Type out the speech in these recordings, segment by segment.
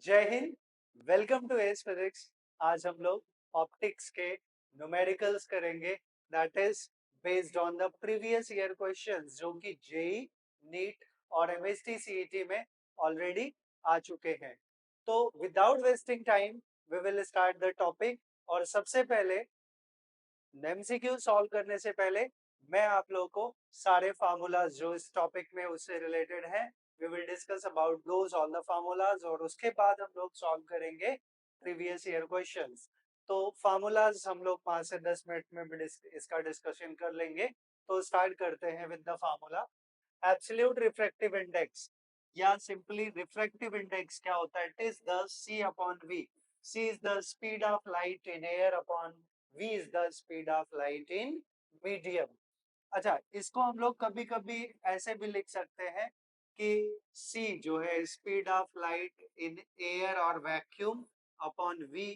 जय हिंद। Welcome to S physics. आज हम लोग ऑप्टिक्स के न्यूमेरिकल्स करेंगे, that is based on the previous year questions जो कि जेई, नीट और एमएसटी सीईटी में ऑलरेडी आ चुके हैं। तो without wasting time we will start the topic. और सबसे पहले एमसीक्यू सॉल्व करने से पहले मैं आप लोगों को सारे फार्मूलाज जो इस टॉपिक में उससे रिलेटेड है we will discuss about those all the formulas, और उसके बाद हम लोग सॉल्व करेंगे प्रीवियस ईयर क्वेश्चंस। तो फार्मूलाज हम लोग 5 से 10 मिनट में भी इसका डिस्कशन कर लेंगे। तो स्टार्ट करते हैं with the formula. Absolute refractive index या सिंपली रिफ्रैक्टिव इंडेक्स क्या होता है? It is the c upon v. C is the speed of light in air upon v is the speed of light in medium। अच्छा, इसको हम लोग कभी कभी ऐसे भी लिख सकते हैं कि c जो है speed of light in air और vacuum upon v,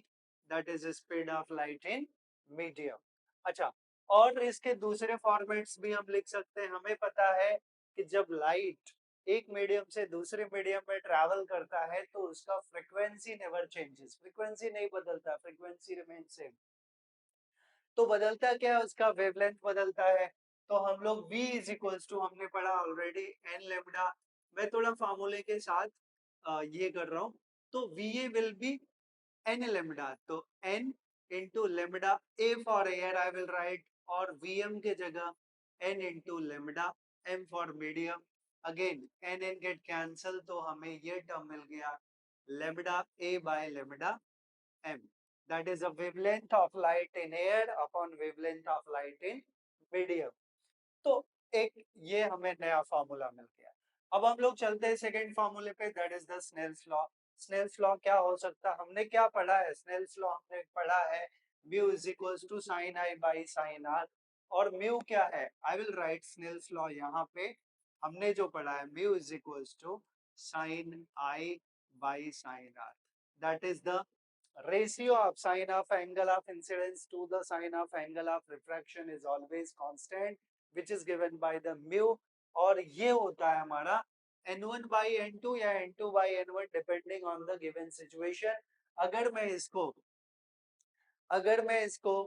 that is speed of light in medium. अच्छा, और इसके दूसरे फॉर्मेट्स भी हम लिख सकते हैं। हमें पता है कि जब लाइट एक मीडियम से दूसरे मीडियम में ट्रैवल करता है तो उसका फ्रीक्वेंसी नेवर चेंजेस, फ्रीक्वेंसी नहीं बदलता, फ्रीक्वेंसी रिमेन सेम। तो बदलता क्या है? उसका वेवलेंथ बदलता है। तो हम लोग v इज इक्वल्स टू, हमने पढ़ा ऑलरेडी, एन लेमडा। मैं थोड़ा फार्मूले के साथ ये कर रहा हूँ। तो va will be n lambda, तो n into lambda, a for air I will write, और vm के जगह n into lambda, m for medium. Again n n get cancelled, तो हमें ये टर्म मिल गया lambda a by lambda m, that is a wavelength of light in air upon wavelength of light in medium। तो एक ये हमें नया फार्मूला मिल गया। अब हम लोग चलते हैं सेकेंड फार्मूले पे, that is the Snell's law. Snell's law क्या हो सकता है? हमने क्या पढ़ा है? स्नेल्स लॉ हमने पढ़ा है mu is equals to sine i by sine r. और म्यू क्या है? I will write Snell's law यहाँ पे। हमने जो पढ़ा है mu is equals to sine i by sine r, that is the ratio of sine of angle of incidence to the sine of angle of refraction is always constant, which is given by the mu। और ये होता है हमारा n1 by n2 या n2 by n1 depending on the given situation। अगर मैं इसको अगर मैं इसको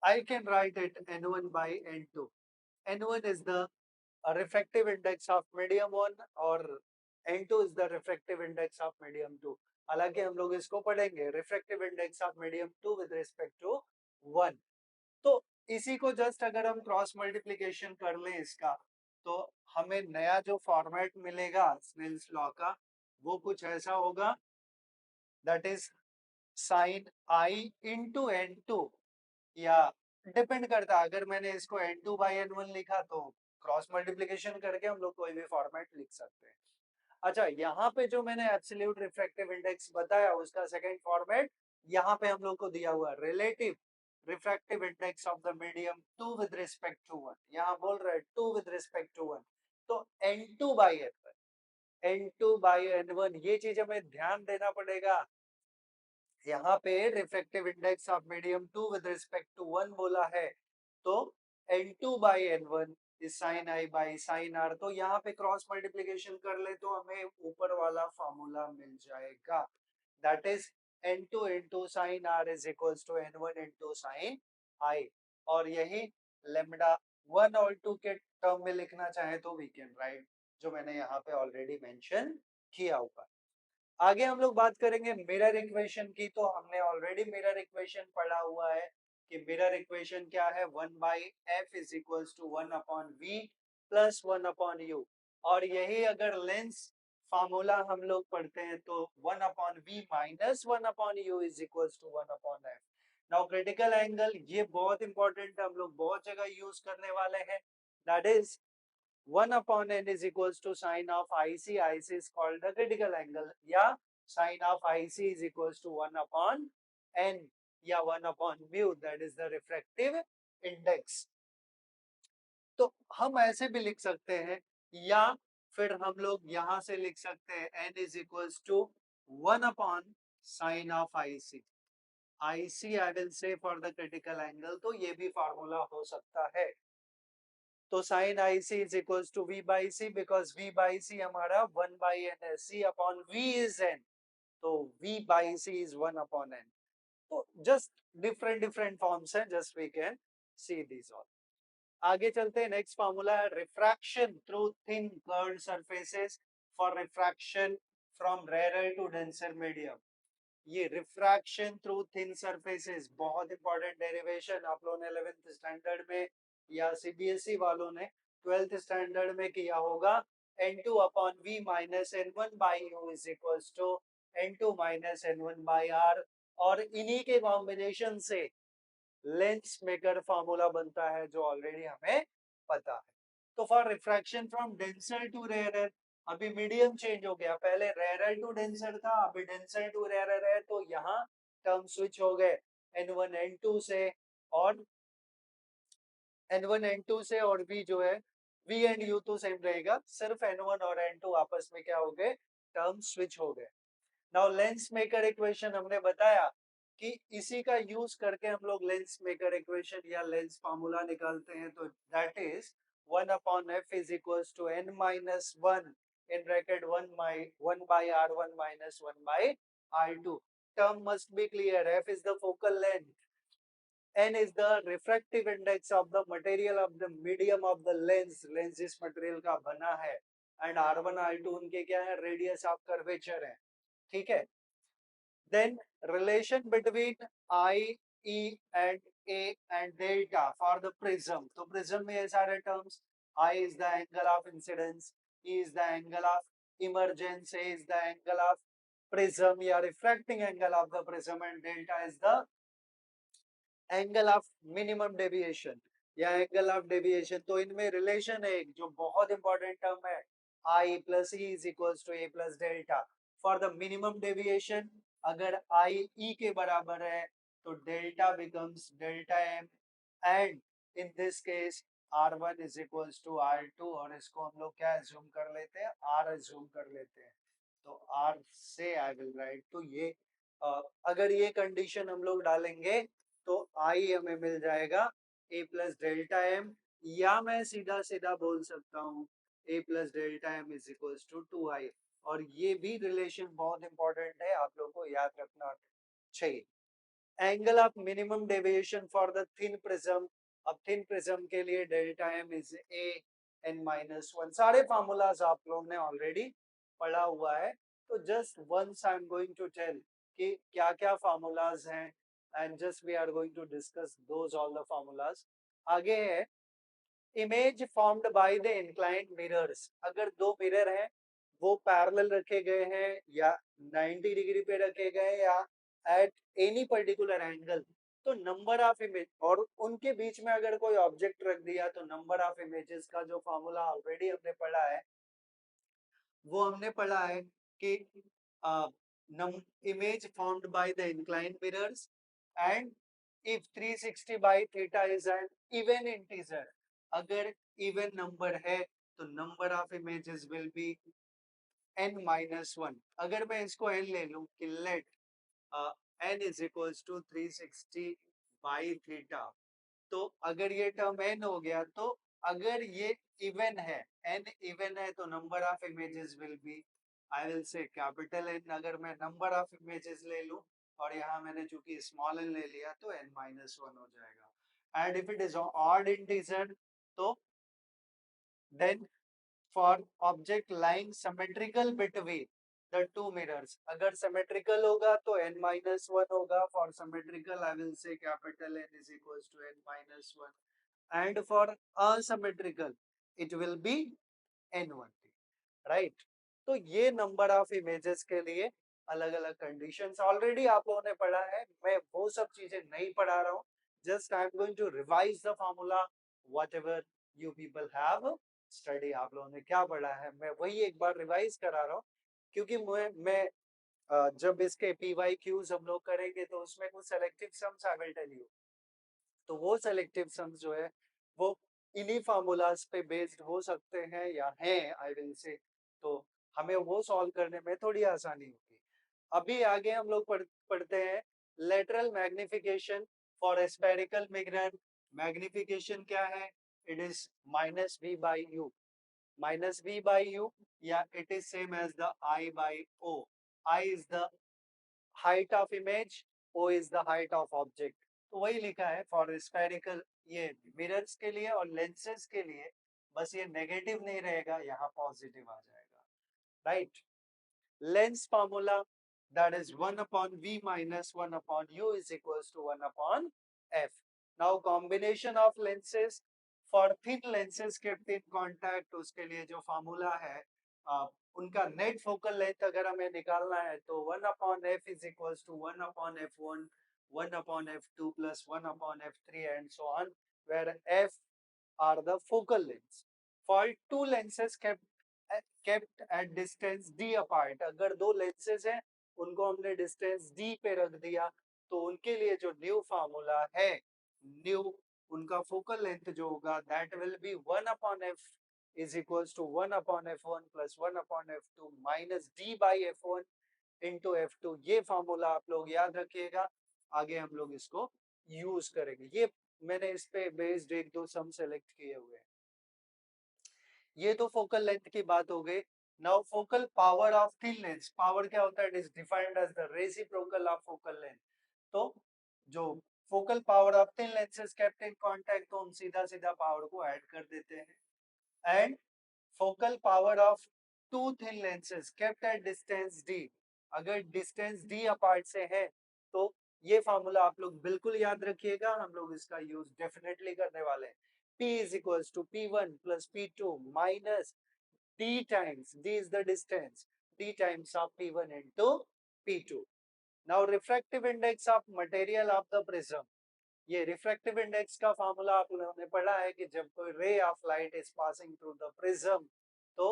I can write it n1 by n2। n1 is the refractive index of medium 1 और n2 is the refractive index of medium 2। हालांकि हम लोग इसको पढ़ेंगे refractive index of medium 2 with respect to 1। तो इसी को जस्ट अगर हम क्रॉस मल्टीप्लिकेशन कर लें इसका, तो हमें नया जो फॉर्मेट मिलेगा स्नेल्स लॉ का वो कुछ ऐसा होगा, that is sine i into n two, या डिपेंड करता है, अगर मैंने इसको n2 बाई n1 लिखा तो क्रॉस मल्टीप्लिकेशन करके हम लोग कोई भी फॉर्मेट लिख सकते हैं। अच्छा, यहाँ पे जो मैंने एब्सोल्यूट रिफ्रैक्टिव इंडेक्स बताया उसका सेकंड फॉर्मेट यहाँ पे हम लोग को दिया हुआ है relative refractive index of the medium 2 with respect to 1। यहाँ बोल रहा है 2 विद रिस्पेक्ट टू 1, तो n2 by n1, n2 by n1, ये चीज हमें ध्यान देना पड़ेगा। यहाँ पे refractive index of medium 2 with respect to 1 बोला है, तो n2 by n1 is sine i by sine are. तो यहाँ पे क्रॉस मल्टीप्लिकेशन कर ले तो हमें ऊपर वाला फॉर्मूला मिल जाएगा, that is n2 into sine R is equals to n1 into sine I. और यही लेमडा 1 और 2 के टर्म में लिखना चाहे तो वी कैन राइट, जो मैंने यहाँ पे ऑलरेडी मेंशन किया हुआ। आगे हम लोग बात करेंगे मिरर इक्वेशन की। तो हमने ऑलरेडी मिरर इक्वेशन पढ़ा हुआ है कि मिरर इक्वेशन क्या है, 1 by f is equals to 1 upon v plus 1 upon u. और यही अगर लेंस फार्मूला हम लोग पढ़ते हैं तो 1 upon v minus 1 upon u is equals to 1 upon f. Now critical angle, ये बहुत इंपॉर्टेंट है, हम लोग बहुत जगह यूज करने वाले हैं, that is 1 upon n is equals to sine of IC। IC is called the critical angle, या sine of IC is equals to 1 upon n या 1 upon mu, that is the refractive index। तो हम ऐसे भी लिख सकते हैं, या फिर हम लोग यहां से लिख सकते हैं n is equals to 1 upon sine of IC। IC I will say for the critical angle, तो ये भी फार्मूला हो सकता है। तो sine I C is equals to V by C, because V by C हमारा 1 बाई एन है, C upon we is N. V by C is 1/n. तो just different forms है, just we can see these all. आगे चलते हैं, next formula है refraction through thin curved surfaces for refraction from rare to denser medium. ये refraction through thin surfaces बहुत important derivation आप लोगों ने 11th स्टैंडर्ड में या सीबीएसई वालों ने 12th स्टैंडर्ड में किया होगा। n2 upon v minus n1 by u is equals to n2 minus n1 by r, और इन्हीं के कॉम्बिनेशन से लेंस मेकर फार्मूला बनता है जो ऑलरेडी हमें पता है। तो for refraction from denser to rarer, अभी मीडियम चेंज हो गया, पहले रेयरर टू डेंसर था, अभी डेंसर टू रेयरर है, तो यहाँ टर्म स्विच हो गए n1 n2 से, और n1 n2 से, और v जो है v एंड u तो सेम रहेगा, सिर्फ n1 और n2 आपस में क्या हो गए, टर्म स्विच हो गए। नाउ लेंस मेकर इक्वेशन हमने बताया कि इसी का यूज करके हम लोग लेंस मेकर इक्वेशन या लेंस फार्मूला निकालते हैं, तो that is 1 upon f is equals to n minus 1 in bracket 1 by r1 minus 1 by r2। Term must be clear, f is the focal length, n is the refractive index of the material of the medium of the lens, lens जिस material का बना है, and r1 r2 उनके क्या है, radius of curvature है, ठीक है। Then relation between I, E and A and delta for the prism. तो prism में ये सारे terms, I is the angle of incidence, E is the angle of emergence, A is the angle of prism या refracting angle of the prism, and delta is the angle of minimum deviation या angle of deviation। तो इनमें relation है एक जो बहुत important term है, I plus E is equals to A plus delta for the minimum deviation। अगर I E के बराबर है तो delta becomes delta M, and in this case R1 is equals to R2, और इसको हम लोग क्या assume कर लेते हैं, R assume कर लेते हैं, तो R से I will write, तो ये अगर ये कंडीशन हम लोग डालेंगे तो I हमें मिल जाएगा A प्लस डेल्टा एम, या मैं सीधा सीधा बोल सकता हूँ A plus delta m is equals to 2I, और ये भी रिलेशन बहुत इंपॉर्टेंट है, आप लोगों को याद रखना चाहिए। Angle of minimum deviation for the thin prism, अब थिन प्रिज्म के लिए delta m is A n minus 1, सारे फार्मूलाज आप लोगों ने ऑलरेडी पढ़ा हुआ है, तो just once I am going to tell कि क्या क्या फार्मूलाज हैं, and just we are going to discuss those all the formulas. आगे है image formed by the inclined mirrors, अगर दो मिरर हैं वो पैरेलल रखे गए हैं या 90 डिग्री पे रखे गए या एट एनी पर्टिकुलर एंगल, तो नंबर ऑफ इमेज, और उनके बीच में अगर कोई ऑब्जेक्ट रख दिया तो नंबर ऑफ इमेजेस का जो फॉर्मूला ऑलरेडी हमने पढ़ा है, वो हमने पढ़ा है कि image formed by the inclined mirrors, and if 360 by theta is an even integer, अगर even number है तो number of images will be n minus 1। अगर मैं इसको n ले लूं कि let n is equals to 360 by theta, तो अगर ये टर्म n हो गया, तो अगर ये इवन है, n इवन है, तो number of images will be, I will say capital N। अगर मैं नंबर ऑफ इमेजेस ले लूं और यहाँ मैंने चूंकि स्मॉल n ले लिया तो n माइनस 1 हो जाएगा। And if it is odd integer, तो then for object lying symmetrical between the two mirrors, अगर सिमेट्रिकल होगा तो n माइनस 1 होगा, for symmetrical I will say capital N is equals to n minus 1, and for asymmetrical it will be n1, right? तो ये number of images के लिए अलग अलग कंडीशंस ऑलरेडी आप लोगों ने पढ़ा है, मैं वो सब चीजें नहीं पढ़ा रहा हूँ, just I am going to revise the formula whatever you people have study. आप लोगों ने क्या पढ़ा है मैं वही एक बार रिवाइज करा रहा हूँ, क्योंकि मैं जब इसके पीवाई क्यूज हम लोग करेंगे तो उसमें कुछ selective sums I will tell you, तो वो सेलेक्टिव सम्स जो है वो इन्हीं फार्मूलाज पे बेस्ड हो सकते हैं या हैं आई विल से, तो हमें वो सॉल्व करने में थोड़ी आसानी होगी। अभी आगे हम लोग पढ़ते हैं lateral magnification for spherical mirror. Magnification क्या है, it is minus v by u, minus v by u, या it is same as the i by o। I is the height of image, O is the height of object. तो वही लिखा है for spherical, ये mirrors के लिए और lenses के लिए, बस ये नेगेटिव नहीं रहेगा, यहाँ पॉजिटिव आ जाएगा, right. Lens formula, that is 1 upon v minus 1 upon u is equals to 1 upon f. Now combination of lenses, for thin lenses kept in contact, उसके लिए जो फार्मूला है उनका नेट फोकल लेंथ अगर हमें निकालना है तो 1 upon f is equals to 1 upon f1, 1 upon f2 plus 1 upon f3 and so on, where f are the focal lengths. For two lenses kept at distance d apart, अगर दो lenses हैं उनको हमने distance d पे रख दिया तो उनके लिए जो न्यू फार्मूला है, न्यू उनका फोकल लेंथ जो होगा that will be 1 upon f is equals to 1 upon f1 plus 1 upon f2 minus d by f1 into f2. ये फार्मूला आप लोग याद रखिएगा, आगे हम लोग इसको यूज करेंगे. ये मैंने इस पे बेस्ड एक दो सम सेलेक्ट किए हुए हैं. ये तो फोकल लेंथ की बात हो गई. Now focal power of thin lens, power क्या होता है, it is defined as the reciprocal of focal length. तो जो focal power of thin lenses kept in contact, तो हम सीधा सीधा पावर को ऐड कर देते हैं. And focal power of two thin lenses kept at distance d, अगर डिस्टेंस d अपार्ट से है तो ये फार्मूला आप लोग बिल्कुल याद रखिएगा, हम लोग इसका यूज डेफिनेटली करने वाले हैं. P is equals to P1 plus P2 minus D times, D is the distance, D times of P1 into P2. Now refractive index of material of the prism, ये रिफ्रैक्टिव इंडेक्स का formula आप लोगों ने पढ़ा है कि जब कोई रे of light is passing through the prism तो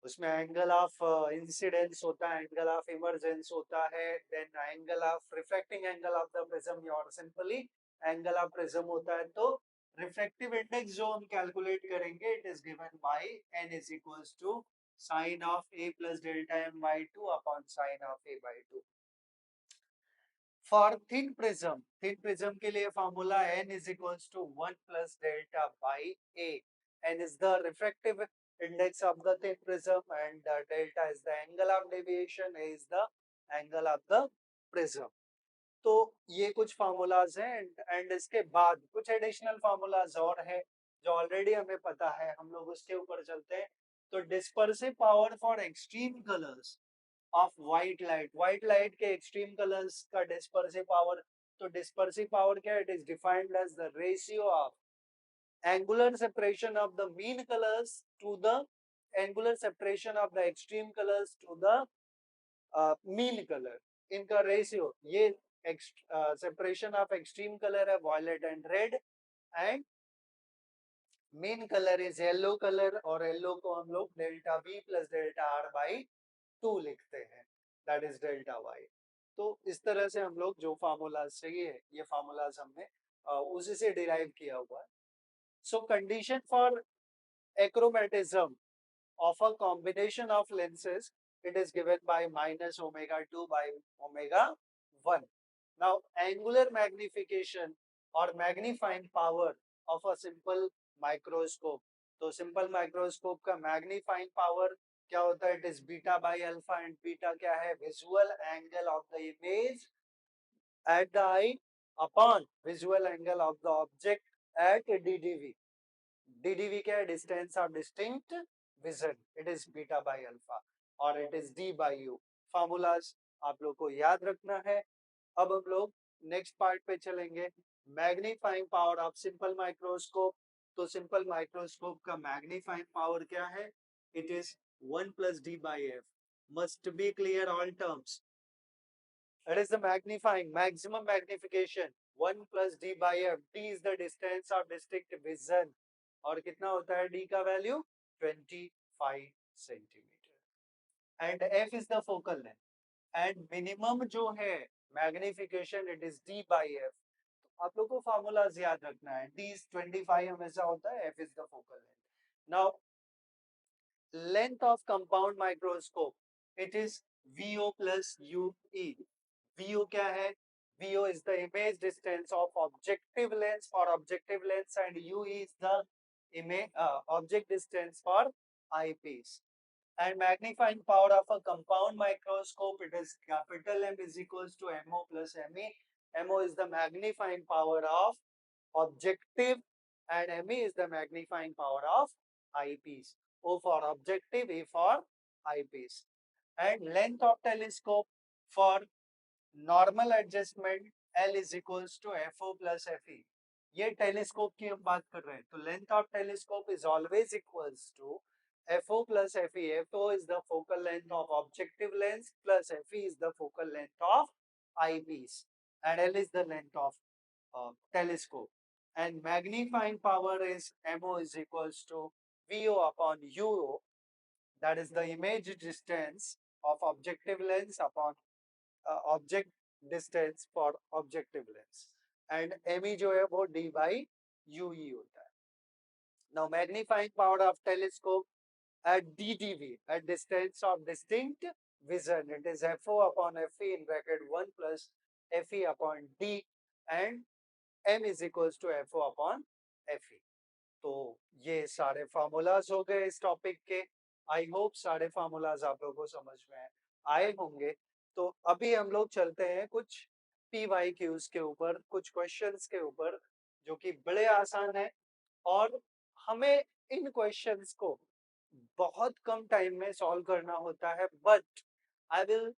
उसमें एंगल ऑफ इंसिडेंस होता है, एंगल ऑफ इमर्जेंस होता है, then angle of refracting angle of the prism और सिंपली एंगल ऑफ प्रिज्म होता है. तो रिफ्रैक्टिव इंडेक्स जो हम कैलकुलेट करेंगे, it is given by n is equals to sin of a plus delta m by 2 upon sin of a by 2. For thin prism के लिए formula n is equals to 1 plus delta by a. n is the refractive index of the thin prism and delta is the angle of deviation, a is the angle of the prism. तो ये कुछ formulas हैं and इसके बाद कुछ additional formulas और है जो ऑलरेडी हमें पता है, हम लोग उसके ऊपर चलते हैं. तो dispersive power for extreme colours of white light के एक्सट्रीम कलर्स का डिस्पर्सिव पावर, तो डिस्पर्सिव पावर क्या है, it is defined as the ratio of angular separation of the mean colours to the angular separation of the extreme colours to the mean colour, इनका ratio. ये separation of extreme colour है violet and red, and mean colour is yellow colour, और yellow को हम लोग delta B plus delta R by 2 लिखते हैं, that is delta Y. तो इस तरह से हम लोग जो फार्मूलाज चाहिए, ये फार्मूलाज हमने उसी से डिराइव किया हुआ है. सो condition for achromatism of a combination of lenses, it is given by minus omega 2 by omega 1. Now angular magnification or magnifying power of a simple microscope, तो simple microscope का magnifying power क्या होता है, it is beta by alpha, and beta क्या है, visual angle of the image at the eye upon visual angle of the object at DDV. DDV क्या है, distance of distinct vision, it is beta by alpha और it is d by u. Formulas आप लोग को याद रखना है. अब हम लोग नेक्स्ट पार्ट पे चलेंगे, magnifying power of simple microscope. तो सिंपल माइक्रोस्कोप का मैग्नीफाइंग पावर क्या है, it is 1 plus d by f. Must be clear all terms. It is the magnifying, maximum magnification. 1 plus d by f. D is the distance of distinct vision. और कितना होता है d का value, 25 centimetre. And f is the focal length. And minimum जो है magnification, it is d by f. तो आप लोग को फार्मूलाज याद रखना है, d is 25 हमेशा होता है, f is the focal length. Now length of compound microscope, it is VO plus UE. VO क्या है, VO is the image distance of objective lens for objective lens, and UE is the image object distance for eyepiece. and magnifying power of a compound microscope, it is capital M is equals to MO plus ME. MO is the magnifying power of objective and ME is the magnifying power of eyepiece. O for objective, A for eyepiece. And length of telescope for normal adjustment L is equals to FO plus FE. ये telescope की हम बात कर रहे हैं, तो length of telescope is always equals to FO plus FE. FO is the focal length of objective lens plus FE is the focal length of eyepiece and L is the length of telescope. And magnifying power is MO is equals to VO upon UO, that is the image distance of objective lens upon object distance for objective lens and ME जो है वो D by UE होता है. Now magnifying power of telescope at DDV, at distance of distinct vision, it is FO upon FE in bracket 1 plus FE upon D and M is equals to FO upon FE. तो ये सारे formulas हो गए इस topic के. I hope सारे formulas आप लोगों को समझ में आए होंगे. तो अभी हम लोग चलते हैं कुछ PYQs के ऊपर, कुछ क्वेश्चंस के ऊपर जो कि बड़े आसान है और हमें इन क्वेश्चंस को बहुत कम टाइम में सॉल्व करना होता है. But I will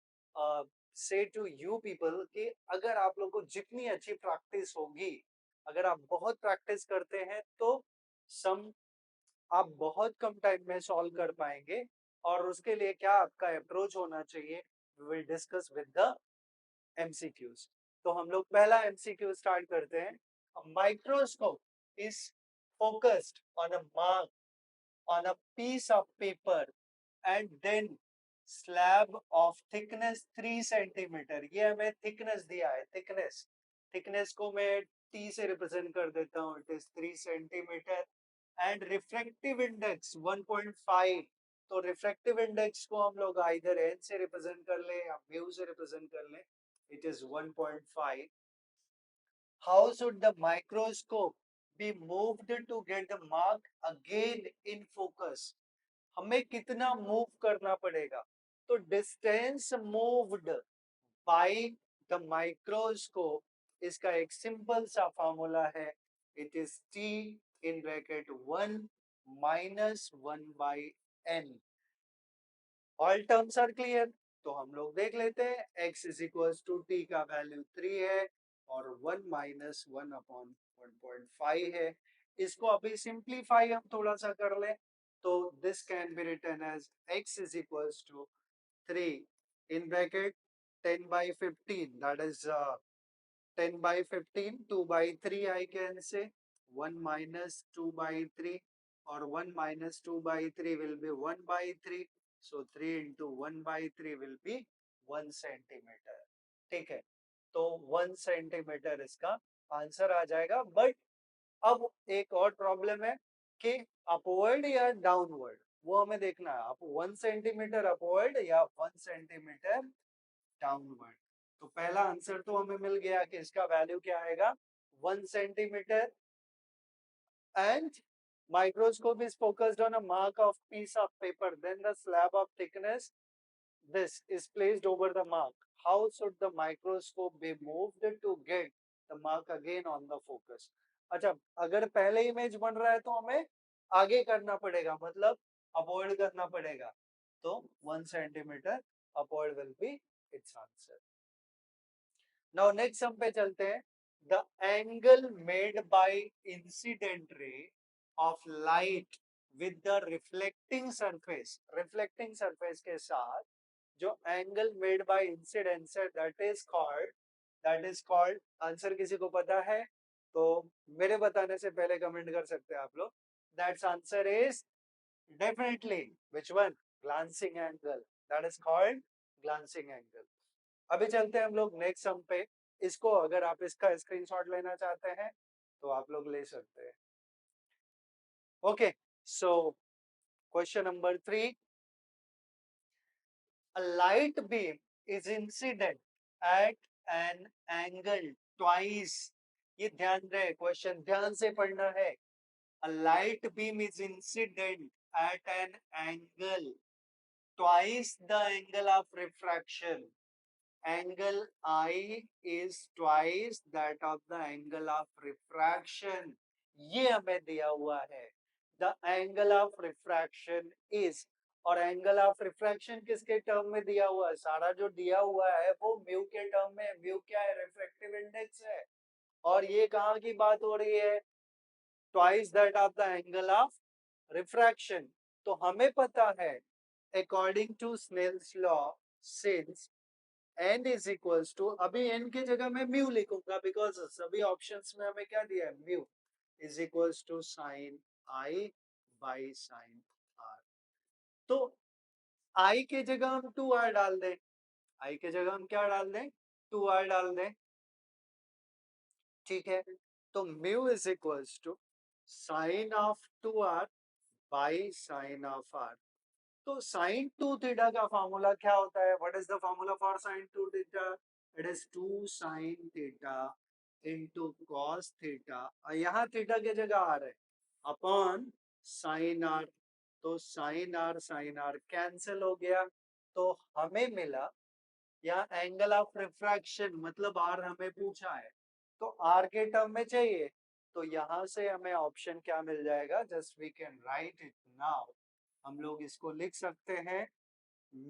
say to you people कि अगर आप लोग को जितनी अच्छी प्रैक्टिस होगी, अगर आप बहुत प्रैक्टिस करते हैं तो सम आप बहुत कम टाइम में सॉल्व कर पाएंगे. और उसके लिए क्या आपका अप्रोच होना चाहिए, we will discuss with the MCQs. तो हम लोग पहला MCQ स्टार्ट करते हैं. Microscope is focused on a mark on a piece of paper and then slab of thickness 3 centimetre. ये हमें थिकनेस दिया है. थिकनेस को मैं T से रिप्रेजेंट कर देता हूँ. It is 3 centimetre and refractive index 1.5. तो रिफ्रैक्टिव इंडेक्स को हम लोग आइदर N से रिप्रेजेंट कर ले या म्यू से रिप्रेजेंट कर ले. It is 1.5. How should the microscope be moved to get the mark again in focus? हमें कितना मूव करना पड़ेगा? तो distance moved by the microscope, इसका एक सिंपल सा फॉर्मूला है. It is T in bracket 1 minus 1 by N. All terms are clear. तो हम लोग देख लेते हैं. x is equals to T का वैल्यू 3 है और 1 minus 1 upon 1.5 है. इसको अभी सिंप्लीफाई हम थोड़ा सा कर ले तो this can be written as x is equals to 3 in bracket 10 by 15, that is 10 by 15, 2 by 3 I can say, 1 minus 2 by 3 or 1 minus 2 by 3 will be 1 by 3. So 3 into 1 by 3 will be 1 centimeter. ठीक है, तो 1 centimetre इसका answer आ जाएगा. But अब एक और problem है कि अपवर्ड या डाउनवर्ड, वो हमें देखना है. आप 1 सेंटीमीटर अपवर्ड या 1 सेंटीमीटर डाउनवर्ड. तो पहला आंसर तो हमें मिल गया कि इसका वैल्यू क्या आएगा, 1 centimetre. And microscope is focused on a mark of piece of paper, then the slab of thickness this is placed over the mark. How should the microscope be moved to get the mark again on the focus? अच्छा, अगर पहले image बन रहा है तो हमें आगे करना पड़ेगा, मतलब अपवर्ड करना पड़ेगा. तो 1 centimetre upward will be it's answer. Now next हम पे चलते हैं. The angle made by incident ray of light with the reflecting surface के साथ जो एंगल मेड बाय इंसिडेंस है, दैट इज कॉल्ड. आंसर किसी को पता है तो मेरे बताने से पहले कमेंट कर सकते हैं आप लोग. That's answer is definitely which one, glancing angle. That is called glancing angle. अभी चलते हैं हम लोग नेक्स्ट सम पे. इसको अगर आप इसका स्क्रीनशॉट लेना चाहते हैं तो आप लोग ले सकते हैं. Okay, so question number 3. A light beam is incident at an angle twice. ये ध्यान रहे, क्वेश्चन ध्यान से पढ़ना है. A light beam is incident at an angle twice the angle of refraction. Angle I is twice that of the angle of refraction. ये हमें दिया हुआ है. The angle of refraction is, और एंगल ऑफ रिफ्रैक्शन किसके term में दिया हुआ है? सारा जो दिया हुआ है वो म्यू के टर्म में. म्यू क्या है? रिफ्रैक्टिव इंडेक्स है. और ये कहाँ की बात हो रही है? Twice that of the angle of refraction. तो हमें पता है according to Snell's law, since n is equals to, अभी n की जगह मैं म्यू लिखूंगा बिकॉज सभी ऑप्शंस में हमें क्या दिया है? Mu is equals to sine i by sine r. तो i के जगह हम 2r डाल दें. i के जगह हम क्या डाल दें? 2r डाल दें. ठीक है. तो mu is equals to sine of 2r by sine of r. तो साइन 2 थीटा का फॉर्मूला क्या होता है? What is the formula for sine 2 theta? It is 2 sine theta into cos theta. यहाँ थीटा की जगह आर है अपॉन साइन आर. तो साइन आर कैंसिल हो गया. तो हमें मिला यहाँ एंगल ऑफ रिफ्रैक्शन, मतलब आर हमें पूछा है तो आर के टर्म में चाहिए. तो यहाँ से हमें ऑप्शन क्या मिल जाएगा? Just we can write it now. हम लोग इसको लिख सकते हैं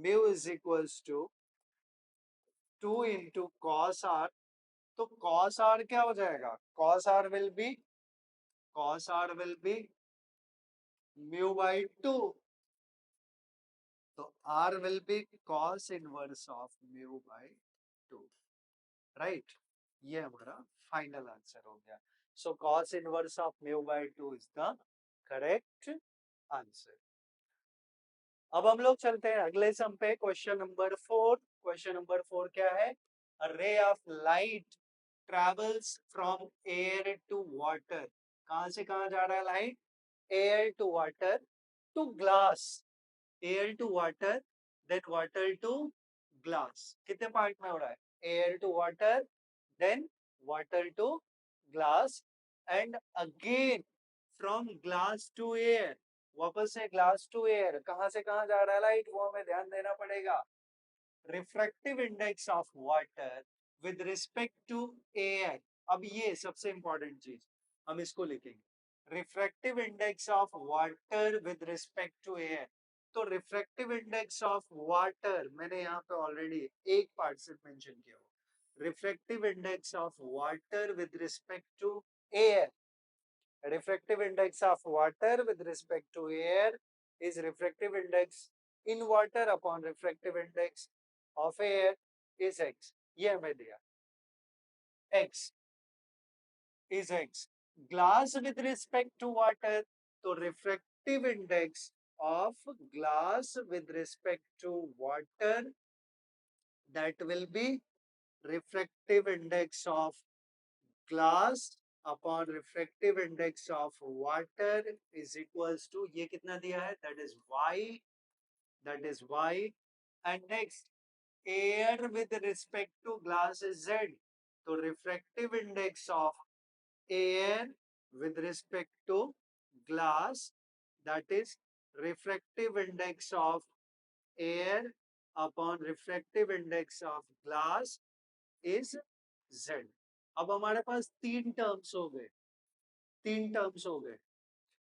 mu is equals to 2 into cos R. तो कॉस आर क्या हो जाएगा? Cos R will be mu by 2. तो R will be cos inverse of mu by 2. Right. ये हमारा फाइनल आंसर हो गया. So cos inverse of mu by 2 is the correct answer. अब हम लोग चलते हैं अगले सम पे. Question number 4. क्वेश्चन नंबर 4 क्या है? A ray of light travels from air to water. कहां से कहां जा रहा है light? Air to water to glass. Air to water, then water to glass. कितने पार्ट में हो रहा है? Air to water, then water to glass, and again from glass to air. वापस से ग्लास टू एयर. कहां से कहां जा रहा है लाइट? वो हमें ध्यान देना पड़ेगा. Refractive index of water with respect to air. अब ये सबसे इंपॉर्टेंट चीज हम इसको लिखेंगे. Refractive index of water with respect to air. तो रिफ्रैक्टिव इंडेक्स ऑफ वाटर मैंने यहाँ पे ऑलरेडी एक पार्ट से मेंशन किया हुआ. Refractive index of water with respect to air. Refractive index of water with respect to air is refractive index in water upon refractive index of air is x. ये हमें दिया. x is x. Glass with respect to water, तो refractive index of glass with respect to water, that will be refractive index of glass upon refractive index of water is equals to, ये कितना दिया है? That is y. And next, air with respect to glass is z. तो refractive index of air with respect to glass, that is refractive index of air upon refractive index of glass is z. अब हमारे पास तीन terms हो गए.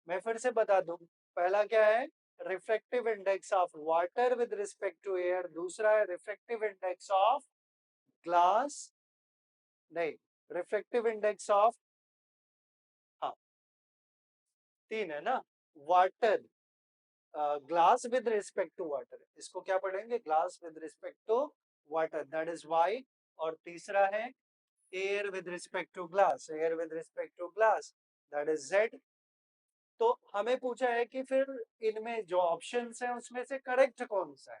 मैं फिर से बता दूं. पहला क्या है? Refractive index of water with respect to air. दूसरा है रिफ्रैक्टिव इंडेक्स ऑफ ग्लास, नहीं, रिफ्रैक्टिव इंडेक्स ऑफ, हाँ, तीन है ना. Water, glass with respect to water, इसको क्या पढ़ेंगे? Glass with respect to water, that is Y. और तीसरा है air with respect to glass, that is z. तो हमें पूछा है कि फिर इनमें जो ऑप्शंस हैं उसमें से करेक्ट कौन सा है.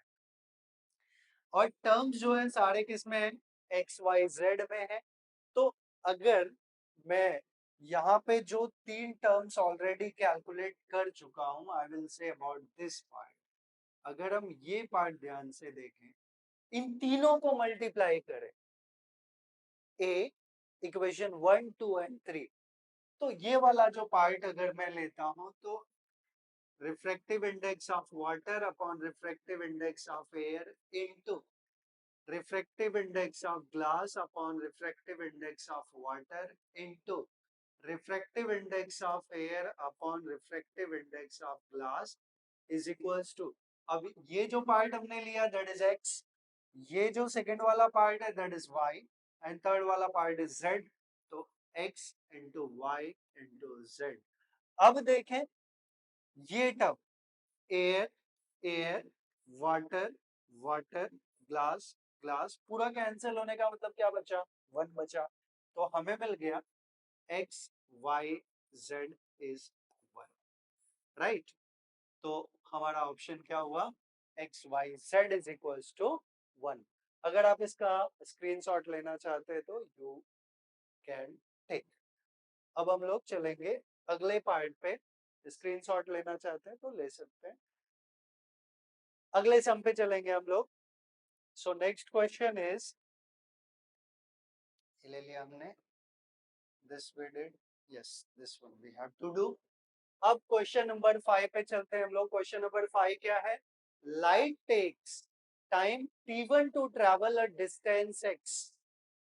और टर्म्स जो है सारे किसमें हैं? x y z में है. तो अगर मैं यहाँ पे जो तीन टर्म्स ऑलरेडी कैलकुलेट कर चुका हूं, आई will say about this part. अगर हम ये पार्ट ध्यान से देखें, इन तीनों को मल्टीप्लाई करें, ए इक्वेशन 1 2 एंड 3, तो ये वाला जो पार्ट अगर मैं लेता हूं तो refractive index of water upon refractive index of air into refractive index of glass upon refractive index of water into refractive index of air upon refractive index of glass is equals to, अब ये जो part हमने लिया that is x, ये जो second वाला part है that is y and third वाला पार्ट इज z, तो x into y into z। अब देखें ये term air air water water glass glass पूरा कैंसिल होने का मतलब क्या बचा, वन बचा, तो हमें मिल गया x y z is one, right. तो हमारा ऑप्शन क्या हुआ, X Y Z is equals to one. अगर आप इसका स्क्रीनशॉट लेना चाहते हैं तो यू कैन टेक। अब हम लोग चलेंगे अगले पार्ट पे, स्क्रीनशॉट लेना चाहते हैं तो ले सकते हैं। अगले सम पे चलेंगे हम लोग। सो नेक्स्ट क्वेश्चन इज, ले लिया हमने, this we did, yes this one we have to do. अब क्वेश्चन नंबर 5 पे चलते हैं हम लोग। क्वेश्चन नंबर 5 क्या है, light takes time t1 to travel a distance x।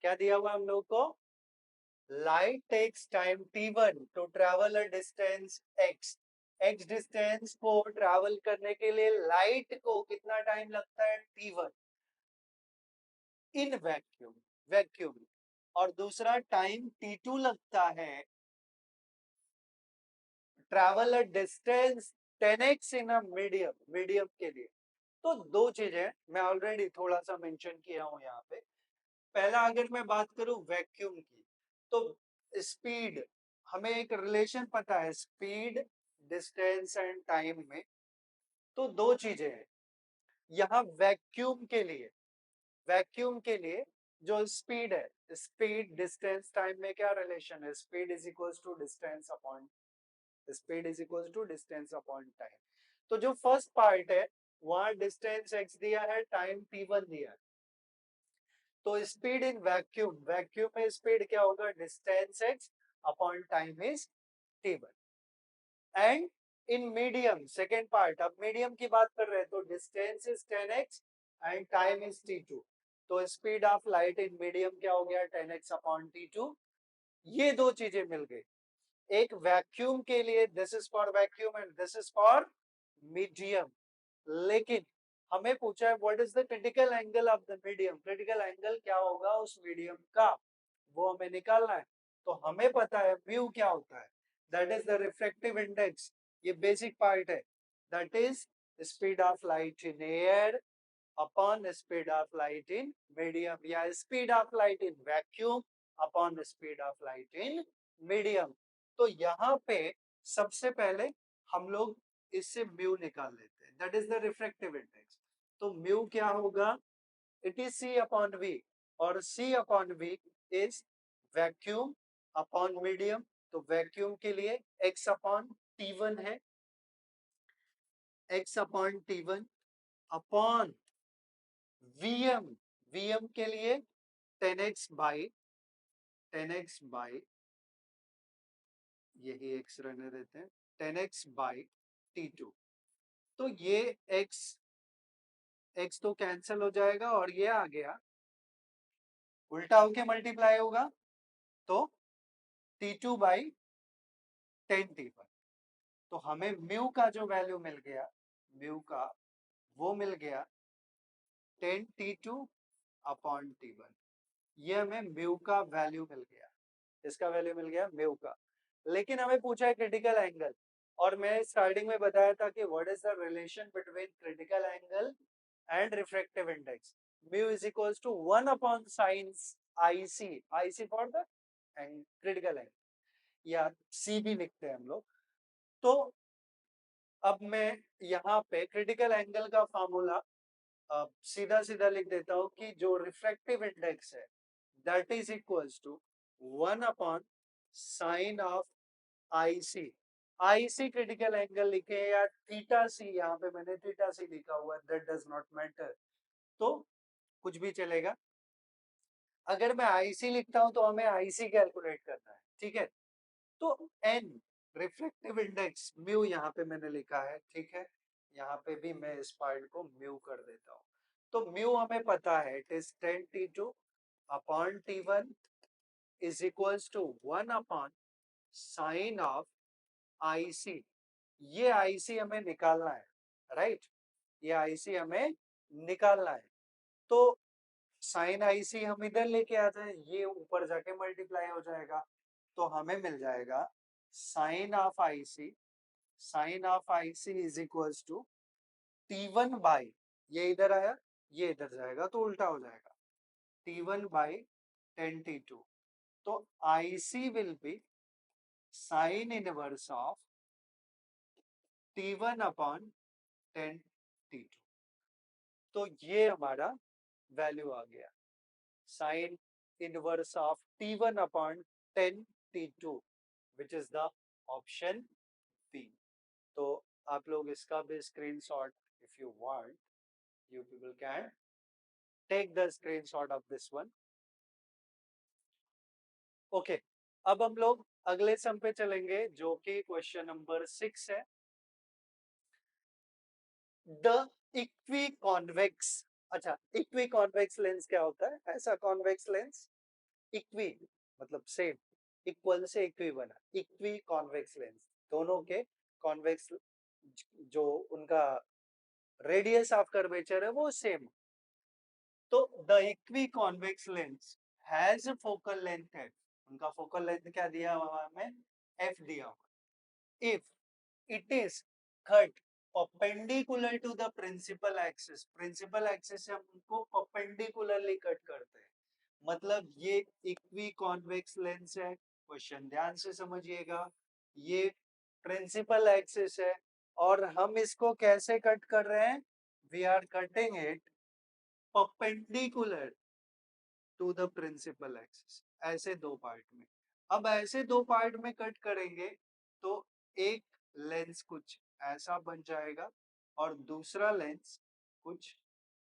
क्या दिया हुआ हम लोग को, light takes time t1 to travel a distance x। x distance को ट्रैवल करने के लिए लाइट को कितना टाइम लगता है t1 इन वैक्यूम, वैक्यूम, और दूसरा टाइम t2 लगता है travel a distance 10x in a medium, medium के लिए। तो दो चीजें मैं ऑलरेडी थोड़ा सा मेंशन किया हूं यहाँ पे। पहला अगर मैं बात करूं वैक्यूम की, तो स्पीड, हमें एक रिलेशन पता है स्पीड डिस्टेंस एंड टाइम में। तो दो चीजें हैं यहाँ वैक्यूम के लिए, वैक्यूम के लिए जो स्पीड है, स्पीड डिस्टेंस टाइम में क्या रिलेशन है, speed is equals to distance upon, speed is equals to distance upon time. तो जो फर्स्ट पार्ट है वहां डिस्टेंस x दिया है, टाइम t1 दिया है। तो स्पीड इन वैक्यूम, वैक्यूम में स्पीड क्या होगा, distance x upon time is t1। And in medium second part, अब मीडियम की बात कर रहे हैं तो distance is 10x and time is t2। तो speed of light in medium क्या हो गया, 10x अपॉन t2। ये दो चीजें मिल गई। एक वैक्यूम के लिए this is for vacuum and this is for medium. लेकिन हमें पूछा है what is the critical angle of the medium, critical angle क्या होगा उस मीडियम का, वो हमें निकालना है। तो हमें पता है म्यू क्या होता है, that is the refractive index, ये बेसिक पार्ट है, that is speed of light in air upon speed of light in medium, या speed of light in vacuum upon speed of light in medium. तो यहाँ पे सबसे पहले हम लोग इससे म्यू निकाल लेते हैं, that is the refractive index. तो म्यू क्या होगा, it is c upon v, और c upon we is vacuum upon medium. तो वैक्यूम के लिए x अपॉन t1 है, x upon t1 upon vm, vm के लिए 10x बाई, 10x बाई, यही x रहने देते हैं, 10x बाई t2। तो ये x, x तो कैंसिल हो जाएगा और ये आ गया उल्टा होके मल्टीप्लाई होगा, तो t2 बाई 10t1। तो हमें म्यू का जो वैल्यू मिल गया, म्यू का वो मिल गया 10t2 अपॉन t1। ये हमें म्यू का वैल्यू मिल गया, इसका वैल्यू मिल गया म्यू का। लेकिन हमें पूछा है क्रिटिकल एंगल, और मैं स्टार्टिंग में बताया था कि what is the relation between critical angle and refractive index. Mu is equals to 1 upon sine IC, IC for the critical angle, या C भी लिखते हैं हम लोग। तो अब मैं यहाँ पे क्रिटिकल एंगल का फॉर्मूला सीधा सीधा लिख देता हूँ कि जो रिफ्रैक्टिव इंडेक्स है that is equals to 1 upon sine of IC। IC critical angle लिखे या थीटा सी, यहाँ पे मैंने थीटा सी लिखा हुआ, दैट डज नॉट मैटर, तो कुछ भी चलेगा। अगर मैं IC लिखता हूं तो हमें IC कैलकुलेट करना है, ठीक है। तो n रिफ्लेक्टिव इंडेक्स म्यू यहाँ पे मैंने लिखा है, ठीक है, यहाँ पे भी मैं इस पार्ट को म्यू कर देता हूँ। तो म्यू हमें पता है it is 10t2 upon t1 is equals to 1 upon sine of IC। ये IC हमें निकालना है, राइट, ये IC हमें निकालना है। तो साइन IC हम इधर लेके आते हैं, ये ऊपर जाके मल्टीप्लाई हो जाएगा, तो हमें मिल जाएगा sine of IC, sine of IC is equals to T1 by, ये इधर आया, ये इधर जाएगा तो उल्टा हो जाएगा, T1 बाई 10t2। तो IC will be sine inverse of T1 upon 10t2। तो ये हमारा वैल्यू आ गया, sine inverse of T1 upon 10t2 which is the option B. तो आप लोग इसका भी screenshot if you want, you people can take the screenshot of this one. Okay, अब हम लोग अगले सम पे चलेंगे जो कि क्वेश्चन नंबर 6 है। द इक्वी कॉन्वेक्स, अच्छा इक्वी कॉन्वेक्स लेंस क्या होता है? ऐसा कॉन्वेक्स लेंस, इक्वी मतलब सेम, इक्वल से इक्वी बना, इक्वी कॉन्वेक्स लेंस, दोनों के कॉन्वेक्स जो उनका रेडियस ऑफ कर्वेचर है वो सेम। तो the equiconvex lens has focal length है, उनका फोकल लेंथ क्या दिया हुआ हमें? एफ दिया हुआ। If it is cut perpendicular to the principal axis, principal axis से हम उनको परपेंडिकुलरली कट करते हैं, मतलब ये इक्वी कॉन्वेक्स लेंस है, क्वेश्चन ध्यान से समझिएगा, ये प्रिंसिपल एक्सिस है और हम इसको कैसे कट कर रहे हैं? We are cutting it perpendicular to the principal axis, ऐसे दो पार्ट में। अब ऐसे दो पार्ट में कट करेंगे तो एक लेंस कुछ ऐसा बन जाएगा और दूसरा लेंस कुछ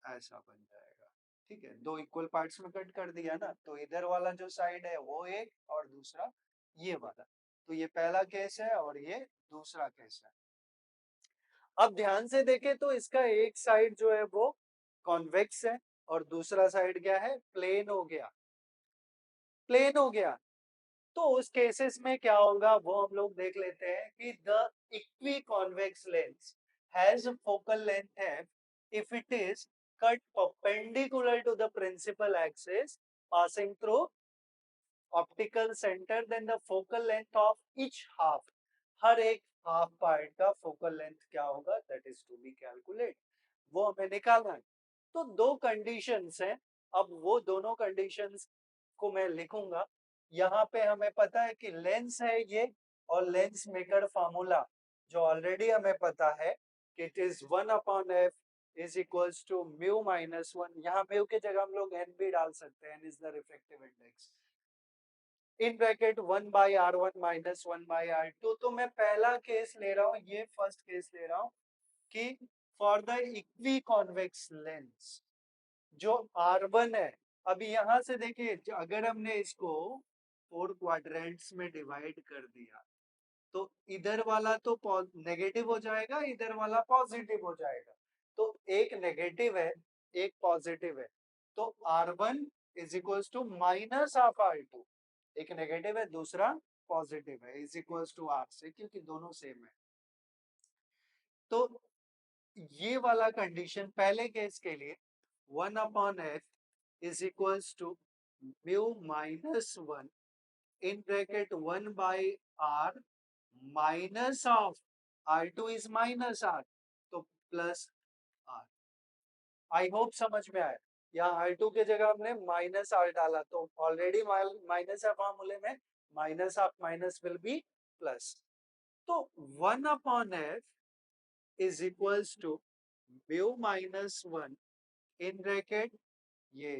ऐसा बन जाएगा, ठीक है, दो इक्वल पार्ट्स में कट कर दिया ना, तो इधर वाला जो साइड है वो एक और दूसरा ये वाला, तो ये पहला केस है और ये दूसरा केस है। अब ध्यान से देखें तो इसका एक साइड जो है वो कॉन्वेक्स है और दूसरा साइड क्या है? प्लेन हो गया, प्लेन हो गया। तो उस केसेस में क्या होगा वो हम लोग देख लेते हैं कि the equiconvex lens has focal length f if it is cut perpendicular to the principal axis passing through optical centre, then the focal length of each half, हर एक हाफ पार्ट का फोकल लेंथ क्या होगा that is to be calculate, वो हमें निकालना है। तो दो कंडीशंस हैं, अब वो दोनों कंडीशंस को मैं लिखूंगा। यहाँ पे हमें पता है कि लेंस है ये, और लेंस मेकर फार्मूला जो ऑलरेडी हमें पता है कि it is 1 upon F is equals to mu minus 1, यहाँ म्यू की जगह हम लोग एन भी डाल सकते हैं, N is the reflective index, in bracket 1 by r1 minus 1 by r2। तो मैं पहला केस ले रहा हूँ, ये फर्स्ट केस ले रहा हूँ कि for the equiconvex lens जो R1 है, अभी यहां से देखिए अगर हमने इसको 4 क्वाड्रेंट्स में डिवाइड कर दिया तो इधर वाला तो नेगेटिव हो जाएगा, इधर वाला पॉजिटिव हो जाएगा, तो एक नेगेटिव है एक पॉजिटिव है, तो R1 is equals to minus of R2, एक नेगेटिव है दूसरा पॉजिटिव है, इज इक्वल्स टू R से, क्योंकि दोनों सेम है। तो ये वाला कंडीशन पहले केस के लिए 1 upon F is equals to mu minus 1 in bracket 1 by r minus of r2 is minus r, तो प्लस r। आई होप समझ में आया, यहाँ r2 के जगह हमने माइनस r डाला, तो ऑलरेडी माइनस है फॉर्मूले में, minus of minus will be plus. तो 1 upon f is equals to mu minus 1 in bracket ये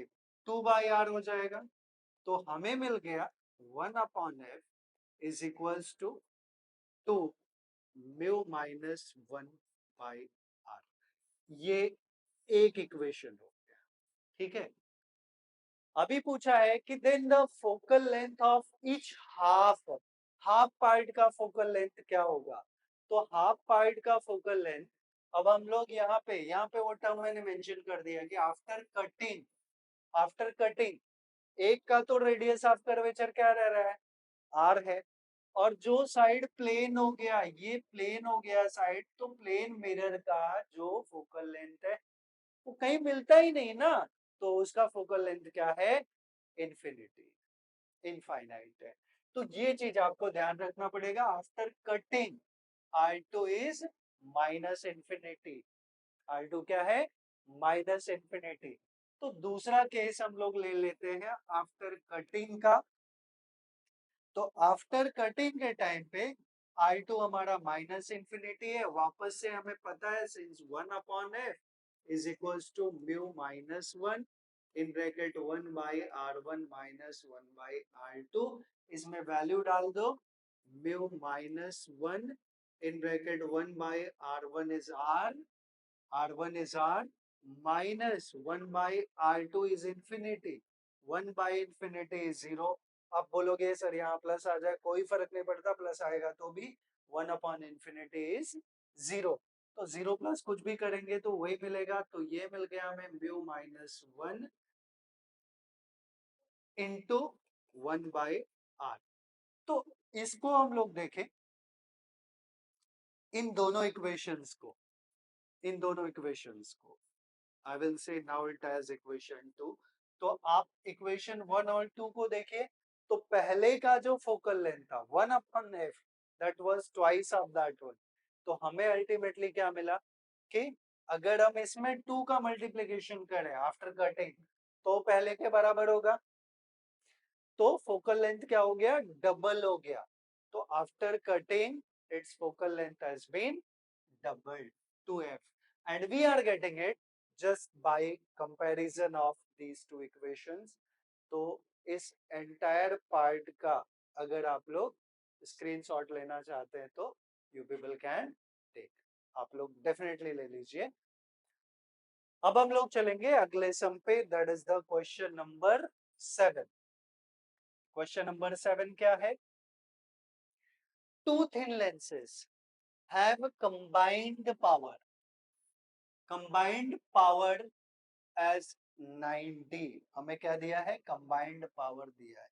2 बाई r हो जाएगा, तो हमें मिल गया 1 upon F is equals to 2 mu minus 1 by R, ये एक इक्वेशन हो गया, ठीक है। अभी पूछा है कि then the focal length of each half, half part का फोकल लेंथ क्या होगा? तो हाफ पार्ट का फोकल लेंथ, अब हम लोग यहाँ पे वो टर्म मैंने मेंशन कर दिया कि आफ्टर कटिंग एक का तो रेडियस ऑफ कर्वेचर क्या रह रहा है? आर है। और जो साइड प्लेन हो गया, ये प्लेन हो गया साइड, तो प्लेन मिरर का जो फोकल लेंथ है वो कहीं मिलता ही नहीं ना, तो उसका फोकल लेंथ क्या है? इन्फिनिटी, इनफाइनाइट है। तो ये चीज आपको ध्यान रखना पड़ेगा। After cutting R2 is minus infinity. R2 क्या है? Minus infinity. तो दूसरा केस हम लोग ले लेते हैं आफ्टर कटिंग का। तो आफ्टर कटिंग के टाइम पे R2 हमारा माइनस इन्फिनिटी है। वापस से हमें पता है since 1/f is equals to mu minus 1 in bracket 1/r1 minus 1/r2। इसमें वैल्यू डाल दो, mu minus 1 in bracket 1/r1 is r1 is r minus 1 by r2 is infinity, 1 by infinity is 0। अब बोलोगे सर यहाँ plus आ जाए, कोई फर्क नहीं पड़ता, प्लस आएगा तो भी 1 अपॉन इन्फिनिटी इज 0। तो 0 प्लस कुछ भी करेंगे तो वही मिलेगा। तो ये मिल गया हमें mu minus 1 into 1 by R. तो इसको हम लोग देखें, इन दोनों इक्वेशंस को, इन दोनों इक्वेशंस को I will say now it as equation 2। तो आप इक्वेशन 1 और 2 को देखिए, तो पहले का जो फोकल लेंथ था 1 upon f, that was twice of that one. तो हमें अल्टीमेटली क्या मिला कि अगर हम इसमें 2 का मल्टीप्लिकेशन करें आफ्टर कटिंग तो पहले के बराबर होगा। तो फोकल लेंथ क्या हो गया? डबल हो गया। तो after cutting its focal length has been doubled to f, and we are getting it just by comparison of these two equations। तो इस entire part का अगर आप लोग स्क्रीनशॉट लेना चाहते हैं तो you people can take, आप लोग डेफिनेटली ले लीजिए। अब हम लोग चलेंगे अगले सम पे, that is the question number 7। Question number 7 क्या है? Two thin lenses have combined power as 9D। हमें क्या दिया है? कंबाइंड पावर दिया है।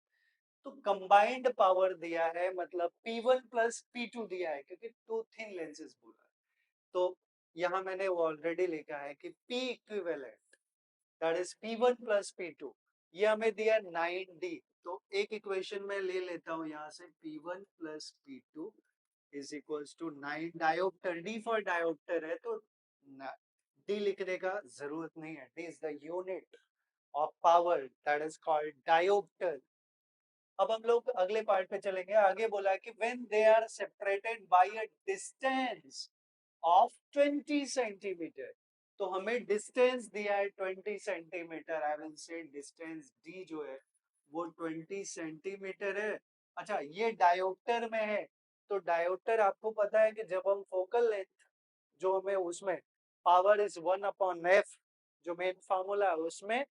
तो कंबाइंड पावर दिया है मतलब P1 प्लस P2 दिया है, क्योंकि टू थिन लेंसेज बोला है। तो यहाँ मैंने ऑलरेडी लिखा है कि P equivalent that is P1 plus P2, ये हमें दिया 9D। तो एक इक्वेशन में ले लेता हूँ यहाँ से, P1 plus P2 is equals to 9 diopter. D for diopter है तो D लिखने का जरूरत नहीं है। D is the unit of power, that is called diopter. अब हम लोग अगले पार्ट पे चलेंगे। आगे बोला कि when they are separated by a distance of 20 centimetre. तो हमें डिस्टेंस दिया है 20 centimetre. I will say distance D जो है वो 20 सेंटीमीटर है। अच्छा, ये डायोप्टर में है। तो डायोप्टर आपको पता है कि जब हम फोकल लेंथ जो हमें उसमें पावर इज 1/f, जो मेन फार्मूला है उसमें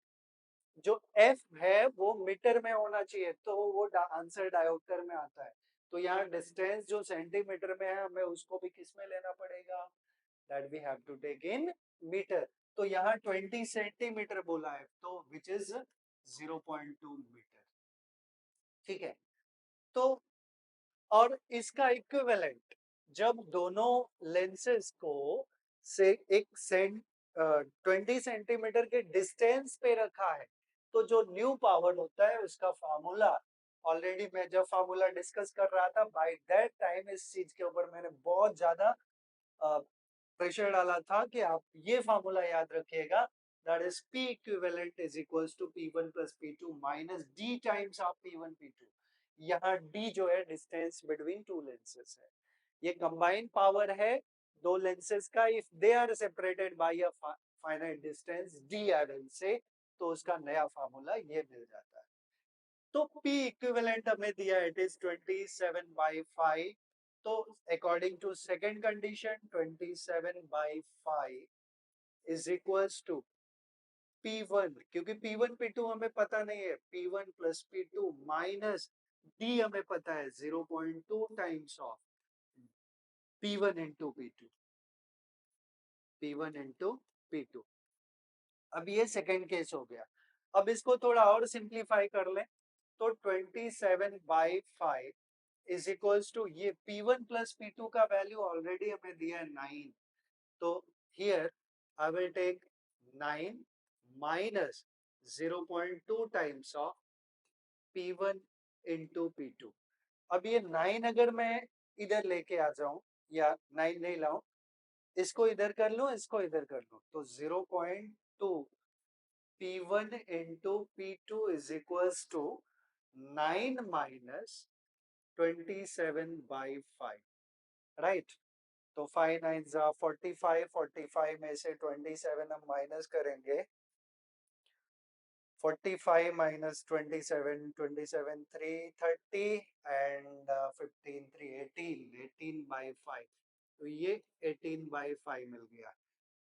जो f है वो मीटर में होना चाहिए, तो वो आंसर डायोप्टर में आता है। तो यहाँ डिस्टेंस जो सेंटीमीटर में है हमें उसको भी किस में लेना पड़ेगा? That we have to take in metre. तो यहाँ 20 सेंटीमीटर बोला है, तो विच इज 0.2 मीटर। ठीक है। तो और इसका इक्विवेलेंट जब दोनों लेंसेज को से एक 20 सेंटीमीटर के डिस्टेंस पे रखा है, तो जो न्यू पावर होता है उसका फार्मूला, ऑलरेडी मैं जब फार्मूला डिस्कस कर रहा था बाय दैट टाइम इस चीज के ऊपर मैंने बहुत ज्यादा प्रेशर डाला था कि आप ये फार्मूला याद रखिएगा, that is P equivalent is equals to P1 plus P2 minus D times of P1 P2। यहाँ D जो है डिस्टेंस बिटवीन टू लेंसेज है। ये कंबाइंड पावर है दो लेंसेज का, if they are separated by a finite distance D I will say, तो उसका नया फार्मूला ये मिल जाता है। तो P इक्विवेलेंट हमें दिया इट इज 27/5। तो according to second condition 27/5 is equals to P1, क्योंकि P1 P2 हमें पता नहीं है, P1 plus P2 minus D हमें पता है 0.2 times of P1 into P2, P1 into P2। अब ये सेकेंड केस हो गया। अब इसको थोड़ा और सिंप्लीफाई कर लें तो 27/5 इज इक्वल्स टू ये P1 प्लस P2 का वैल्यू ऑलरेडी हमें दिया है 9। तो here I will take 9 minus 0.2 times of P1 into P2। अब ये 9 अगर मैं इधर लेके आ जाऊं या 9 नहीं लाऊं, इसको इधर कर लूं, इसको इधर कर लूं, तो 0.2 P1 into P2 is equals to 9 minus 27/5, right? तो 5 9 45, 45 में से 27 हम माइनस करेंगे, 45 minus 27, 27 3 30 and 15 3 18, 18/5। तो ये 18/5 मिल गया।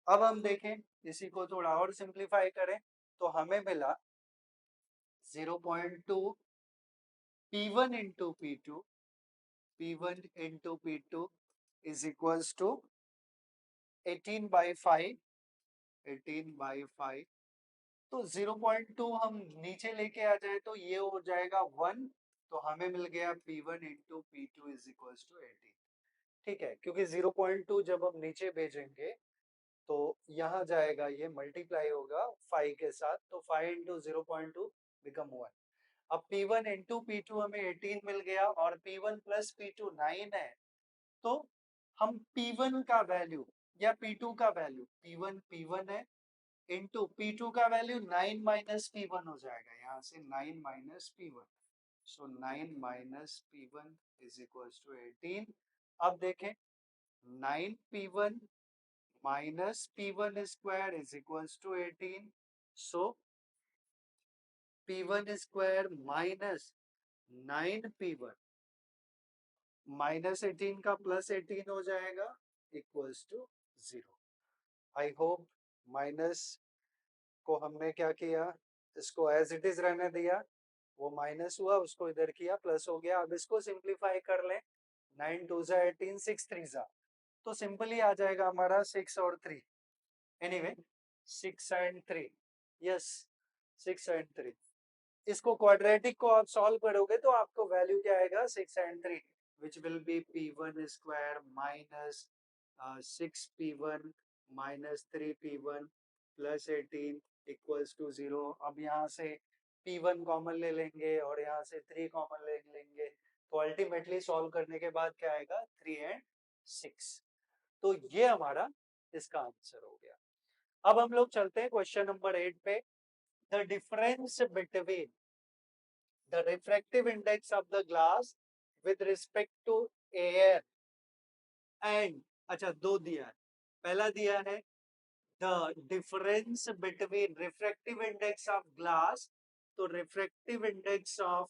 अब हम देखें, इसी को थोड़ा और सिंप्लीफाई करें तो हमें मिला 0.2 P1 into P2, P1 into P2 is equals to 18/5, 18/5। तो 0.2 हम नीचे लेके आ जाए तो ये हो जाएगा 1, तो हमें मिल गया P1 into P2 is equals to 18। ठीक है, क्योंकि 0.2 जब हम नीचे भेजेंगे तो यहाँ जाएगा, ये मल्टीप्लाई होगा 5 के साथ, तो 5 into 0.2 बिकम 1। अब P1 into P2 हमें 18 मिल गया और P1 प्लस P2 9 है, तो हम P1 का वैल्यू या P2 का वैल्यू, P1 P1 है इंटू P2 का वैल्यू 9 माइनस P1 हो जाएगा, यहाँ से 9 minus P1, so 9 minus P1 is equals to 18। अब देखें 9P1 minus P1 square is equals to 18, so P1 square minus 9P1 minus 18 का प्लस 18 हो जाएगा equals to 0। I hope minus को हमने क्या किया, इसको एज इट इज रहने दिया, वो माइनस हुआ, उसको इधर किया, प्लस हो गया। अब इसको सिंप्लीफाई कर लें, 9 2 जा 18, 6 3 जा, तो सिंपली आ जाएगा हमारा 6 और 3, एनीवे 6 एंड 3, यस 6 एंड 3। इसको क्वाड्रेटिक को आप सॉल्व करोगे तो आपको वैल्यू क्या आएगा, 6 and 3, which will be P1 square minus 6P1 minus 3P1 plus 18 equals to 0। अब यहाँ से P1 कॉमन ले लेंगे और यहाँ से 3 कॉमन ले लेंगे, तो अल्टीमेटली सॉल्व करने के बाद क्या आएगा, 3 एंड 6। तो ये हमारा इसका आंसर हो गया। अब हम लोग चलते हैं क्वेश्चन नंबर 8 पे। The difference between the refractive index of the glass with respect to air and, अच्छा दो दिया है, पहला दिया है the difference between refractive index of glass, तो refractive index of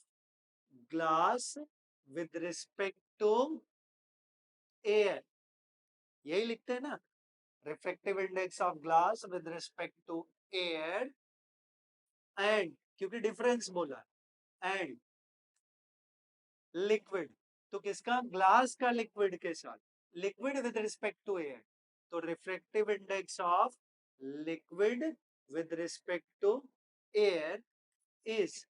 glass with respect to air, यही लिखते हैं ना, refractive index of glass with respect to air and, क्योंकि difference बोला, and लिक्विड, तो किसका, ग्लास का लिक्विड के साथ, liquid with respect to air, तो refractive index of liquid with respect to air is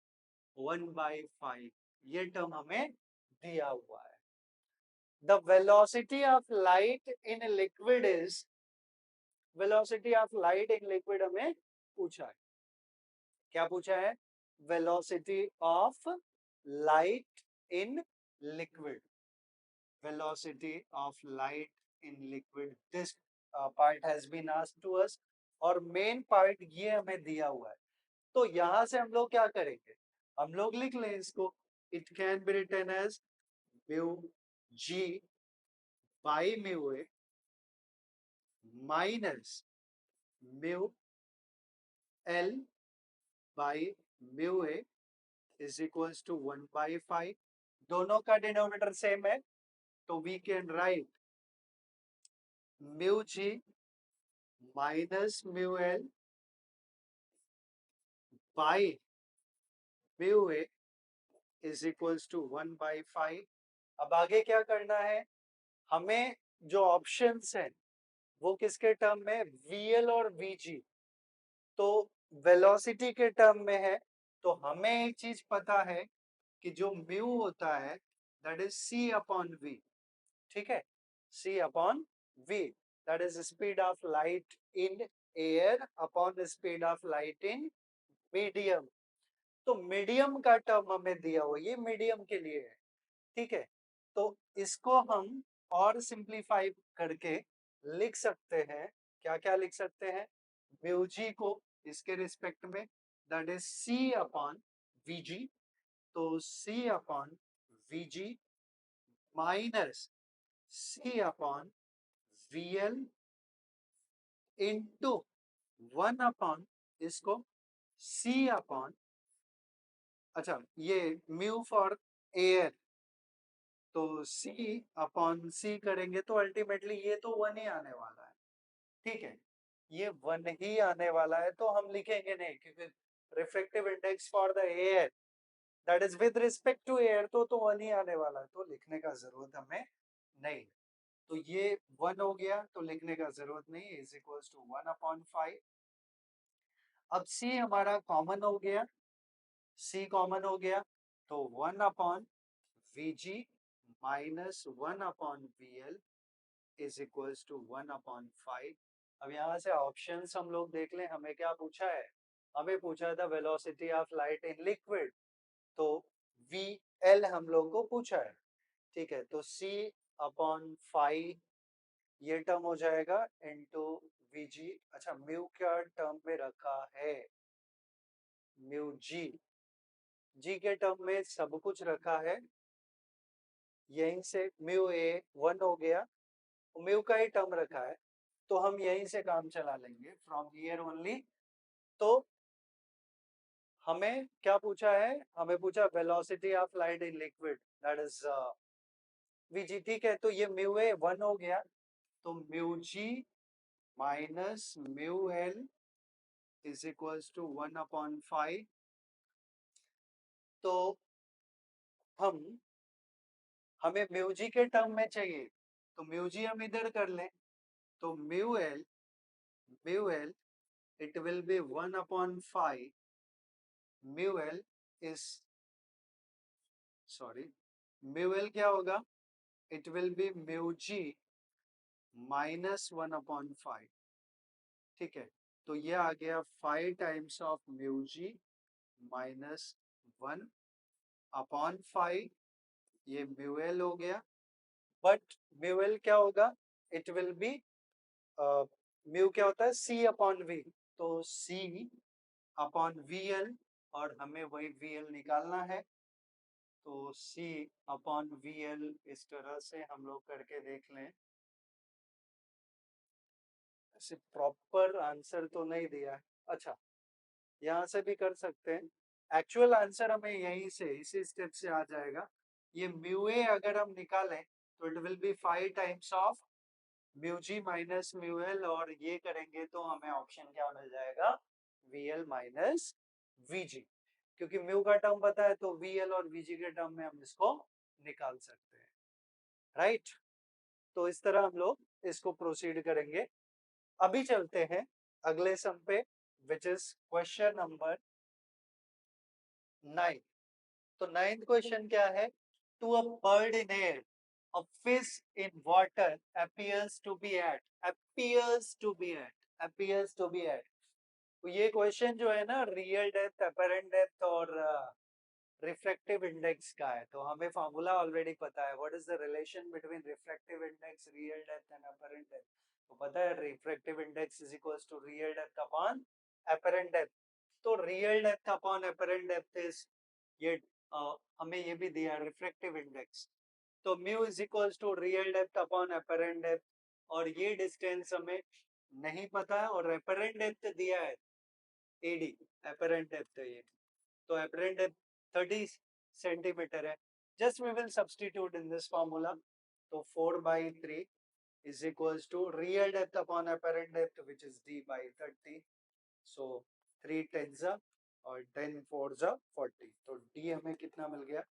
1/5। ये टर्म हमें दिया हुआ है। The velocity of light in liquid is, velocity of light in liquid हमें पूछा है, क्या पूछा है, velocity of light in liquid, velocity of light in liquid, this part has been asked to us, और मेन पार्ट ये हमें दिया हुआ है। तो यहां से हम लोग क्या करेंगे, हम लोग लिख लें इसको, it can be written as mu G by mu A minus mu L by mu A is equals to 1/5। दोनों का डिनोमिनेटर सेम है, तो we can write mu G minus mu L by mu A is equals to 1/5। अब आगे क्या करना है, हमें जो ऑप्शंस हैं वो किसके टर्म में, VL और VG। तो वेलोसिटी के टर्म में है, तो हमें एक चीज पता है कि जो म्यू होता है that is C upon V। ठीक है, C upon V, that is speed of light in air upon speed of light in medium. तो मीडियम का टर्म हमें दिया हुआ, ये मीडियम के लिए है। ठीक है, तो इसको हम और सिंप्लीफाई करके लिख सकते हैं, क्या क्या लिख सकते हैं, म्यू जी को इसके रिस्पेक्ट में that is C upon VG। तो C upon VG minus C upon VL into 1 upon इसको C अपॉन, अच्छा ये म्यू फॉर एयर, तो C अपॉन C करेंगे तो अल्टीमेटली ये तो 1 ही आने वाला है। ठीक है, ये 1 ही आने वाला है, तो हम लिखेंगे नहीं, क्योंकि refractive index for the air that is with respect to air तो 1 ही आने वाला है, तो लिखने का जरूरत हमें नहीं। तो ये 1 हो गया, तो लिखने का जरूरत नहीं, इज इक्वल्स टू 1/5। अब C हमारा कॉमन हो गया, C कॉमन हो गया, तो 1 upon VG minus 1 upon VL is equals to 1/5। अब यहाँ से ऑप्शंस हम लोग देख लें, हमें क्या पूछा है, हमें पूछा था velocity of light in liquid, तो VL हम लोग को पूछा है। ठीक है, तो C अपॉन 5 ये टर्म हो जाएगा इनटू VG। अच्छा, म्यू क्या टर्म में रखा है, म्यू जी के टर्म में सब कुछ रखा है, यहीं से म्यू ए 1 हो गया, म्यू का ही टर्म रखा है, तो हम यहीं से काम चला लेंगे फ्रॉम हियर ओनली। तो हमें क्या पूछा है, हमें पूछा velocity of light in liquid that is VG। ठीक है, तो ये म्यू ए 1 हो गया, तो mu G minus mu L is equals to 1/5। तो हम हमें म्यू जी के टर्म में चाहिए, तो म्यू जी हम इधर कर लें, तो mu L it will be 1/5 mu L is, sorry, mu L क्या होगा, it will be mu G minus 1/5। ठीक है, तो ये आ गया 5 times of mu G minus 1/5, ये mu L हो गया, बट mu L क्या होगा, it will be म्यू क्या होता है C अपॉन V, तो C अपॉन VL, और हमें वही VL निकालना है, तो C अपॉन VL इस तरह से हम लोग करके देख लें। ऐसे प्रॉपर आंसर तो नहीं दिया है, अच्छा यहाँ से भी कर सकते हैं, एक्चुअल आंसर हमें यहीं से इसी स्टेप से आ जाएगा। ये म्यू ए अगर हम निकालें तो it will be 5 times of mu G minus mu L, और ये करेंगे तो हमें ऑप्शन क्या मिल जाएगा, VL माइनस VG, क्योंकि म्यू का टर्म पता है तो VL और VG के टर्म में हम इसको निकाल सकते हैं, राइट। तो इस तरह हम लोग इसको प्रोसीड करेंगे। अभी चलते हैं अगले सम पे, विच इज क्वेश्चन नंबर 9। तो 9th क्वेश्चन क्या है, to a bird in air a fish in water appears to be at। तो ये क्वेश्चन जो है ना रियल डेप्थ, अपरेंट डेप्थ और रिफ्रैक्टिव इंडेक्स का है, तो हमें फॉर्मूला ऑलरेडी पता है, what is the relation between refractive index, real depth and apparent depth. तो पता है refractive index is equals to real depth upon apparent depth. तो real depth upon apparent depth is ये, हमें ये भी दिया रिफ्रैक्टिव इंडेक्स, तो mu is equals to real depth upon apparent depth, और ये डिस्टेंस हमें नहीं पता है, और अपरेंट डेप्थ दिया है AD, अपरेंट डेप्थ है ये, तो apparent depth 30 सेंटीमीटर है। Just we will substitute in this formula, तो 4/3 is equals to real depth upon apparent depth which is D by 30, so 3 tens और 10 4 जा 40, तो डी हमें कितना मिल गया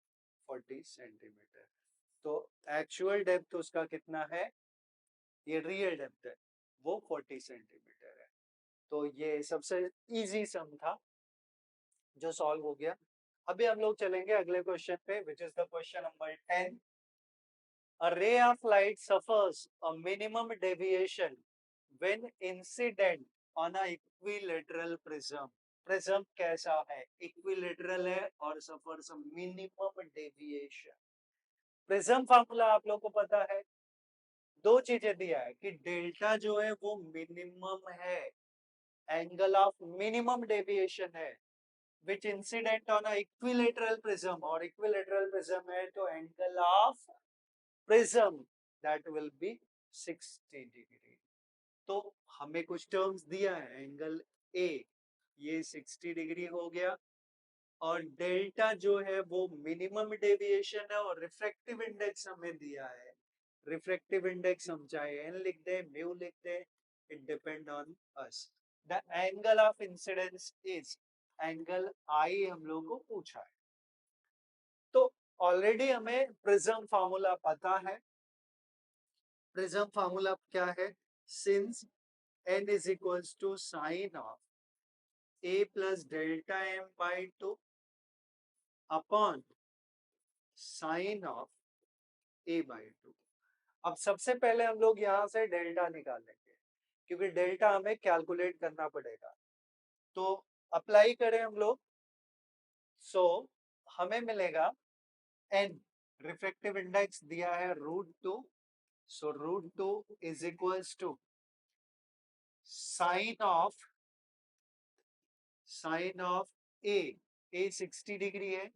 40 सेंटीमीटर। तो एक्चुअल डेप्थ उसका कितना है, ये रियल डेप्थ है वो 40 सेंटीमीटर है। तो ये सबसे इजी सम था जो सॉल्व हो गया। अभी हम लोग चलेंगे अगले क्वेश्चन पे, विच is the question number 10। A ray of light suffers a minimum deviation when incident on a equilateral prism. Prism कैसा है, इक्विलेटरल है और suffers minimum deviation. Prism formula आप लोग को पता है, दो चीजें दिया है कि डेल्टा जो है वो मिनिमम है, एंगल ऑफ मिनिमम डेविएशन है, which incident on a equilateral prism, और इक्विलेटरल प्रिज्म है तो angle of prism that will be 60 degree. तो हमें कुछ टर्म्स दिया है, एंगल ए ये 60 डिग्री हो गया, और डेल्टा जो है वो मिनिमम डेविएशन है, और रिफ्रैक्टिव इंडेक्स हमें दिया है। रिफ्रैक्टिव इंडेक्स हम चाहे एन लिख दे, म्यू लिख दे, it depend on us. The angle of incidence is angle i हम लोग को पूछा है। तो ऑलरेडी हमें प्रिज्म फार्मूला पता है। प्रिज्म फार्मूला क्या है, since n is equals to sine of a plus delta m by 2 upon sine of a by 2। अब सबसे पहले हम लोग यहाँ से डेल्टा निकालेंगे, क्योंकि डेल्टा हमें कैलकुलेट करना पड़ेगा। तो अप्लाई करें हम लोग, सो हमें मिलेगा n, रिफ्रैक्टिव इंडेक्स दिया है √2, सो √2 is equals to sine of A 60 degree है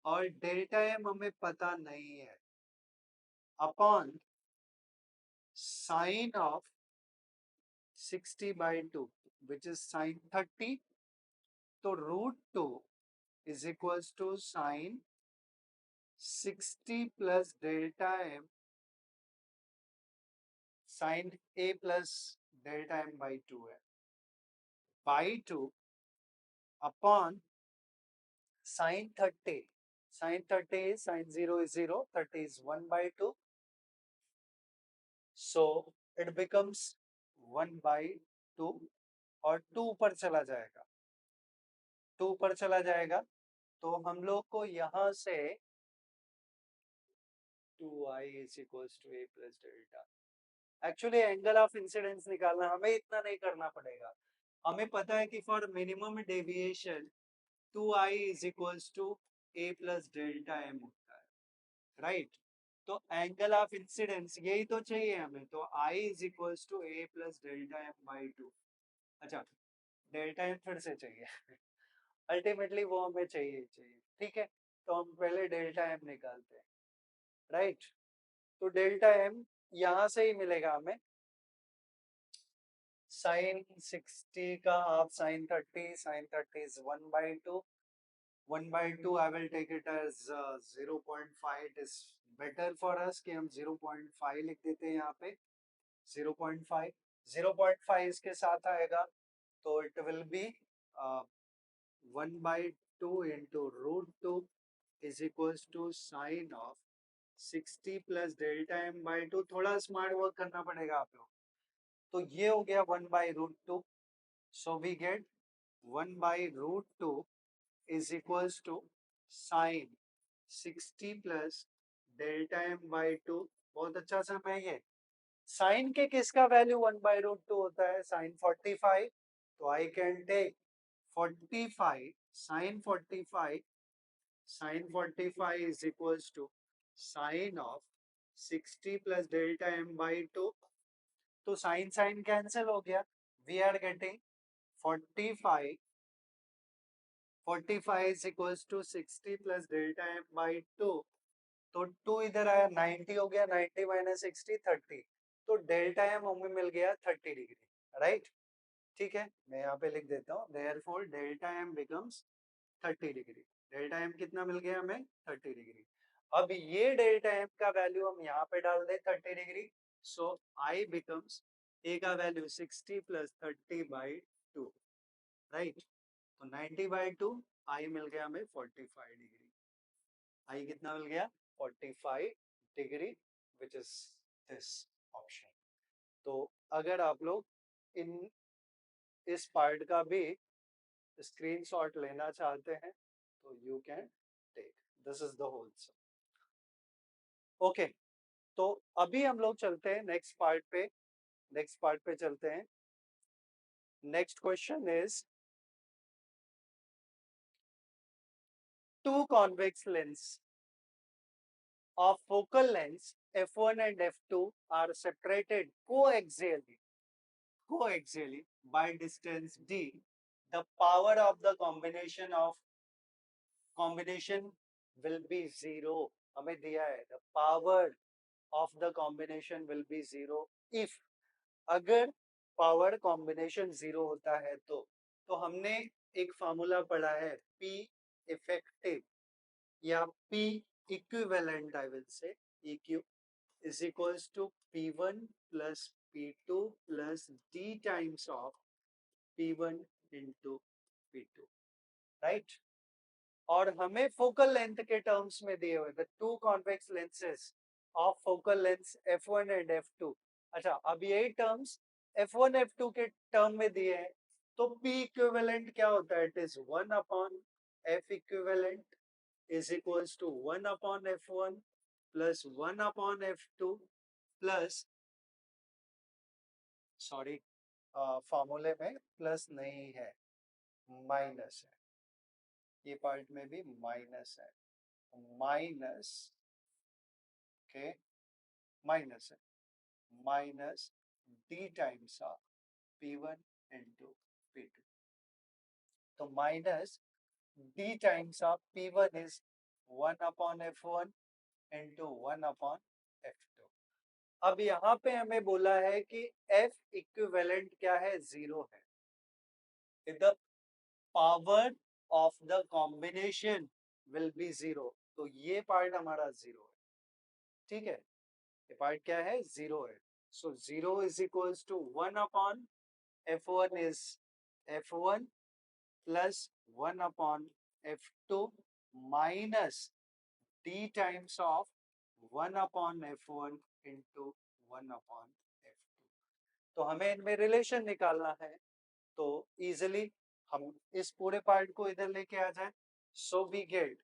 और डेल्टा एम हमें पता नहीं है, upon sine of 60 by 2 which is sin 30, तो √2 is equals to sin 60 plus delta m sin a plus delta m by 2 है, by 2 upon sin 30, sin 30 is sin 0 is 0, 30 is 1 by 2, so it becomes 1 by 2, और 2 ऊपर चला जाएगा, 2 ऊपर चला जाएगा, तो हम लोग को यहाँ से 2i is equals to a plus delta। Actually angle of incidence निकालना हमें इतना नहीं करना पड़ेगा, हमें पता है कि for minimum deviation 2i is equals to a plus delta m होता है, राइट। तो एंगल ऑफ इंसिडेंस यही तो चाहिए हमें, तो i is equals to a plus delta m by 2। अच्छा, डेल्टा m फिर से चाहिए अल्टीमेटली वो हमें चाहिए चाहिए, ठीक है। तो हम पहले डेल्टा m निकालते हैं, राइट। तो डेल्टा m यहां से ही मिलेगा हमें, साइन 60 का half sine 30, sign 30 is 1 by 2, 1 by 2 I will take it as 0.5, it is better for us कि हम 0.5 लिख देते हैं यहाँ पे, 0.5, 0.5 इसके साथ आएगा, तो it will be 1 by 2 into √2 is equals to sine of 60 plus delta m by 2। थोड़ा स्मार्ट वर्क करना पड़ेगा आप लोग। तो ये हो गया 1 by √2, so we get 1 by √2 is equals to sine 60 plus delta m by 2। बहुत अच्छा सम है ये। साइन के किसका वैल्यू 1 by √2 होता है, साइन 45, तो I can take 45 sine 45, sine 45 is equals to sine of 60 plus delta m by 2। तो साइन साइन कैंसिल हो गया, we are getting 45, 45 is equals to 60 plus delta m by 2, तो 2 इधर आया, 90 हो गया, 90 minus 60 30, तो डेल्टा एम हमें मिल गया 30 डिग्री, राइट। ठीक है, मैं यहाँ पे लिख देता हूँ, therefore delta M becomes 30 degree. Delta M कितना मिल गया हमें, 30 डिग्री। अब ये डेल्टा एम का वैल्यू हम यहाँ पे डाल दे 30 degree, so I becomes a का वैल्यू 60 plus 30 by 2, राइट। तो 90/2 आई मिल गया हमें 45 डिग्री। आई कितना मिल गया 45 degree, which is this option. तो अगर आप लोग इन इस पार्ट का भी स्क्रीनशॉट लेना चाहते हैं तो you can take, this is the whole. Okay, तो अभी हम लोग चलते हैं नेक्स्ट पार्ट पे। नेक्स्ट पार्ट पे चलते हैं। Next question is two convex lens of focal lengths f1 and f2 are separated coaxially by distance d. The power of the combination will be zero. हमें दिया है the power of the combination will be zero if, अगर power combination zero होता है तो हमने एक formula पढ़ा है P इफेक्टिव या P इक्विवेलेंट, आई विल से EQ is equals to P1 plus P2 plus D times of P1 into P2, right? और हमें फोकल लेंथ के टर्म्स में दिए हुए the two convex lenses of focal length F1 and F2। अच्छा, अब यही टर्म्स F1 F2 के टर्म में दिए हैं, तो P इक्विवेलेंट क्या होता है? It is 1 upon F equivalent is equals to 1 upon F1 plus 1 upon F2 plus, sorry फॉर्मूले में प्लस नहीं है, माइनस है, ये पार्ट में भी माइनस है, माइनस, ओके, माइनस है, minus D times of P1 into P2। तो minus D times of P1 is 1 upon F1 into 1 upon F2। अब यहाँ पे हमें बोला है कि F इक्विवेलेंट क्या है? जीरो है। The power of the combination will be zero, तो ये पार्ट हमारा जीरो है, ठीक है, ये पार्ट क्या है? जीरो है। So zero is equals to 1 upon F1 is F1 plus 1 upon F2 minus D times of 1 upon F1 into 1 upon F2। तो हमें इनमें रिलेशन निकालना है, तो इजिली हम इस पूरे पार्ट को इधर लेके आ जाए। So we get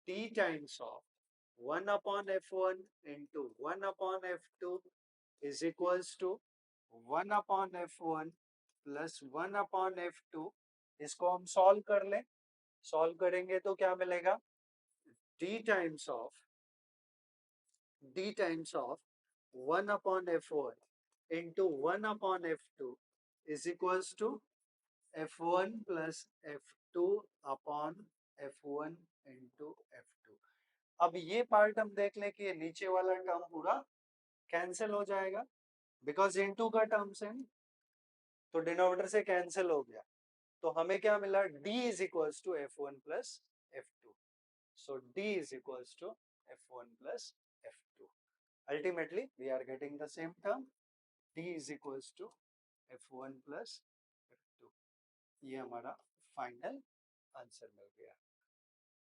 d times of 1 upon F1 into 1 upon F2 is equals to 1 upon F1 plus 1 upon F2। इसको हम सॉल्व कर लें, सॉल्व करेंगे तो क्या मिलेगा? d times of 1 upon F1 into 1 upon F2 is equals to F1 plus F2 upon F1 into F2। अब ये पार्ट हम देख लें कि ये नीचे वाला टर्म पूरा कैंसिल हो जाएगा, बिकॉज इनटू का टर्म्स है, तो डिनोमिनेटर से कैंसिल हो गया। तो हमें क्या मिला? d is equals to F1 plus F2। So d is equals to F1 plus F2। Ultimately we are getting the same term, d is equals to F1 plus F2। ये हमारा final answer मिल गया।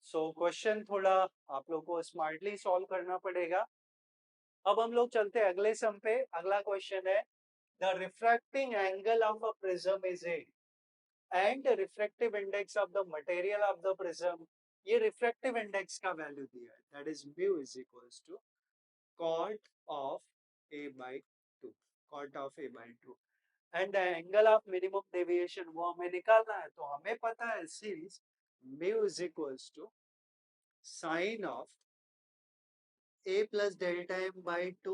So question थोड़ा आप लोग को smartly solve करना पड़ेगा। अब हम लोग चलते हैं अगले सम पे। अगला क्वेश्चन है the refracting angle of a prism is 8 and refractive index of the material of the prism, ये रिफ्रैक्टिव इंडेक्स का वैल्यू दिया है, that is mu is equals to cot of a by 2, cot of a by 2 and the angle of minimum deviation वो हमें निकालना है। तो हमें पता है since mu is equals to sine of a plus delta m by 2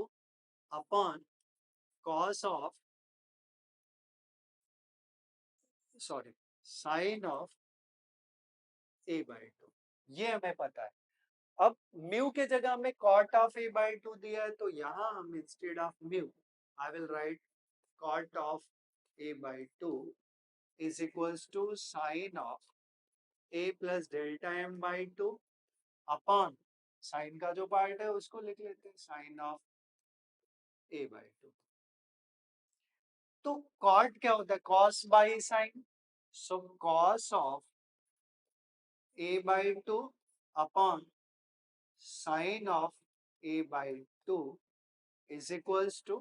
upon cos of, sorry, sine of a by 2, ये हमें पता है। अब म्यू के जगह में cot of a by 2 दिया है, तो यहाँ हम instead of mu I will right cot of a by 2 is equals to sin of a plus delta m by 2 upon sign का जो पार्ट है उसको लिख लेते हैं साइन ऑफ a by 2। तो cot क्या होता है? cos by sine, so cos of a by 2 upon sine of a by 2 is equals to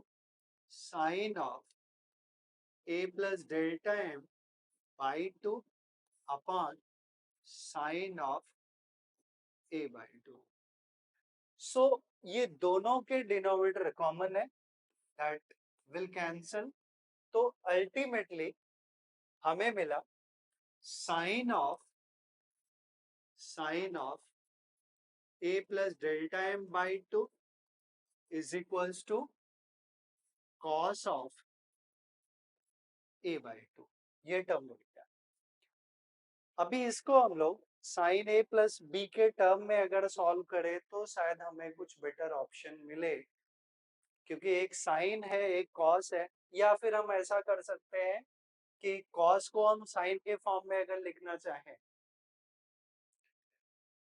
sine of a plus delta m by 2 upon sine of a by 2. So ये दोनों के denominator common है, that will cancel. तो ultimately हमें मिला sine of a plus delta m by 2 is equals to cos of a by 2. ये term हो गया. अभी इसको हम लोग साइन a प्लस बी के टर्म में अगर सॉल्व करें तो शायद हमें कुछ बेटर ऑप्शन मिले, क्योंकि एक साइन है एक कॉस है. या फिर हम ऐसा कर सकते हैं कि कॉस को हम साइन के फॉर्म में अगर लिखना चाहें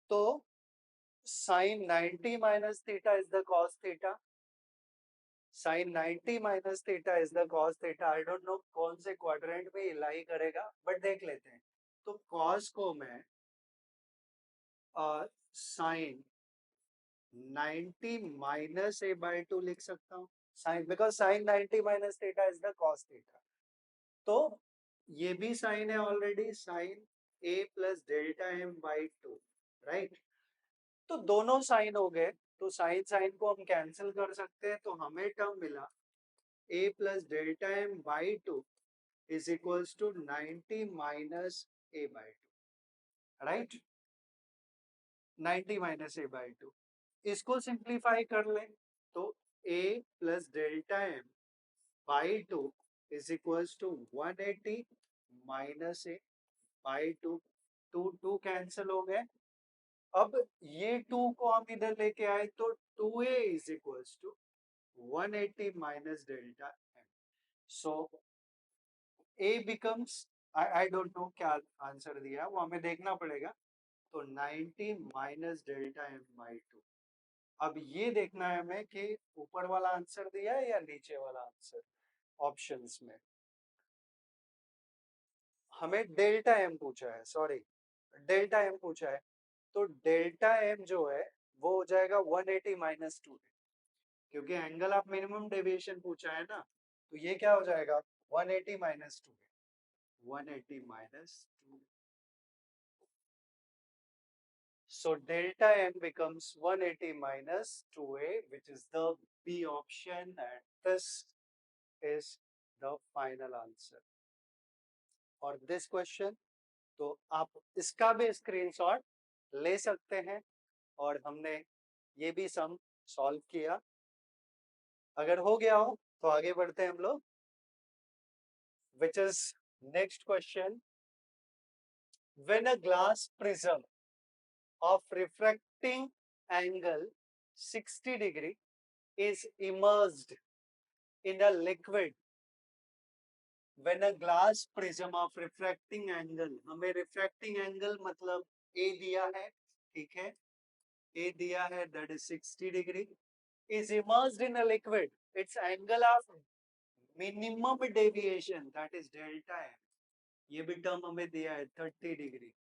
तो sine 90 minus theta is the cos theta. Sine 90 minus theta is the cos theta. I don't know कौन से क्वाड्रेंट में ये लाई करेगा, बट देख लेते हैं. तो कॉस को मैं साइन 90 माइनस a by 2 लिख सकता हूँ, sine, because sine 90 minus theta is the cos theta. तो ये भी साइन है already, sine a plus delta m by 2, right. तो दोनों साइन हो गए, तो साइन साइन को हम कैंसिल कर सकते हैं. तो हमें टर्म मिला a plus delta m by 2 is equals to 90 minus a by 2, right. 90 minus a by 2. इसको सिंप्लीफाई कर लें तो a plus delta m by 2 is equals to 180 minus a by 2. 2 cancel हो गए. अब ये 2 को हम इधर लेके आए तो 2a is equals to 180 minus delta m. So a becomes, I don't know क्या आंसर दिया वो हमें देखना पड़ेगा. तो 90 माइनस डेल्टा m बाई 2. अब ये देखना है हमें कि ऊपर वाला आंसर दिया है या नीचे वाला आंसर. ऑप्शंस में हमें डेल्टा m पूछा है, सॉरी डेल्टा m पूछा है. तो डेल्टा m जो है वो हो जाएगा 180 माइनस 2, क्योंकि एंगल ऑफ मिनिमम डेविएशन पूछा है ना. तो ये क्या हो जाएगा 180 minus 2, 180 minus 2. So delta m becomes 180 minus 2a, which is the B option, and this is the final answer for this question. तो आप इसका भी स्क्रीनशॉट ले सकते हैं. और हमने ये भी सम सॉल्व किया. अगर हो गया हो तो आगे बढ़ते हैं हम लोग, which is next question. When a glass prism of refracting angle 60 degree is immersed in a liquid, when a glass prism of refracting angle, हमें refracting angle मतलब a दिया है, ठीक है, a दिया है, that is 60 degree, is immersed in a liquid, its angle of minimum deviation, that is delta m, ये भी टर्म हमें दिया है 30 degree.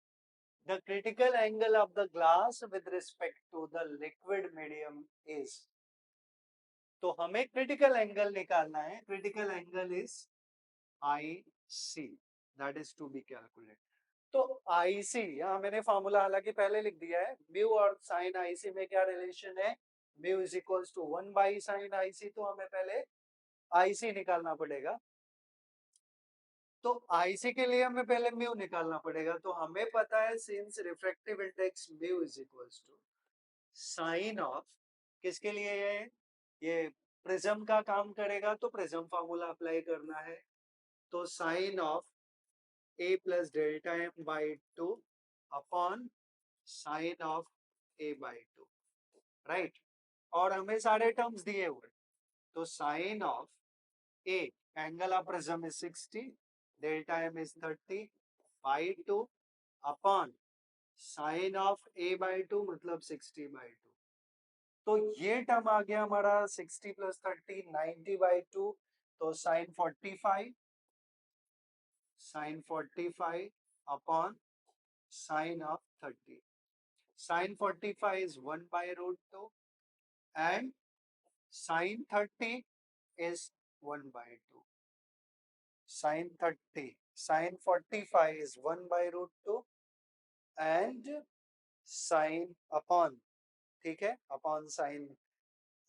The critical angle of the glass with respect to the liquid medium is, तो हमें critical angle निकालना है. Critical angle is IC, that is to be calculate. तो IC यहाँ मैंने फॉर्मूला हालांकि पहले लिख दिया है. म्यू और साइन IC में क्या रिलेशन है, mu is equals to 1 by sine IC. तो हमें पहले IC निकालना पड़ेगा. तो IC के लिए हमें पहले म्यू निकालना पड़ेगा. तो हमें पता है since refractive index mu is equals to sine of, किसके लिए है ये प्रिज्म का काम करेगा तो प्रिज्म फार्मूला अप्लाई करना है. तो sine of a plus delta m by 2 upon sine of a by 2, right. और हमें सारे टर्म्स दिए हुए. तो sine of a, angle of prism is 60, delta m is 30 by 2 upon sine of a by 2 मतलब 60 बाई 2. तो ये term आ गया हमारा 60 प्लस 30, 90 बाई 2, तो sign 45, sin 45 upon sin of 30. Sin 45 is 1 by root 2 and sin 30 is 1 by 2. Sin 30, sin 45 is 1 by root 2 and sin upon, ठीक है, upon sin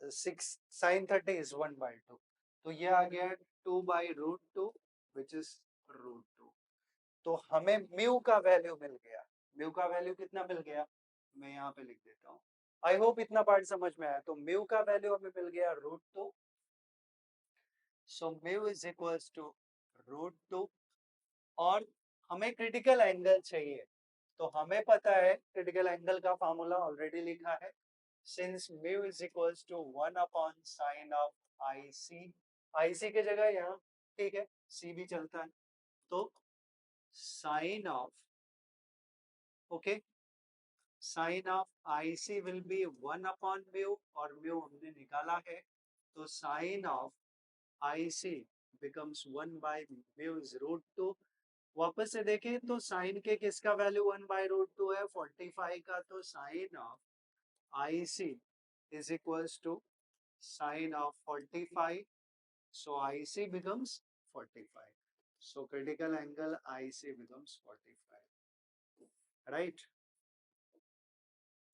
6, sin 30 is 1 by 2. तो ये आ गया 2 by root 2 which is root 2. तो हमें mu का value मिल गया. Mu का वैल्यू कितना मिल गया, मैं यहाँ पे लिख देता हूँ. आई होप इतना पार्ट समझ में आया. तो म्यू का वैल्यू हमें मिल गया root 2. So mu is equals to root 2 और हमें क्रिटिकल एंगल चाहिए. तो हमें पता है क्रिटिकल एंगल का फार्मूला ऑलरेडी लिखा है. Since mu is equals to 1 upon sine of IC. IC के जगह यहाँ, ठीक है, C भी चलता है. तो sine of, okay, sine of IC will be 1 upon mu और म्यू हमने निकाला है. तो sine of IC becomes 1 by mu is root 2. वापस से देखें तो साइन के किसका वैल्यू 1 by root 2 है, 45 का. तो sine of IC is equals to sine of 45. So IC becomes 45. So critical angle IC becomes 45. Right?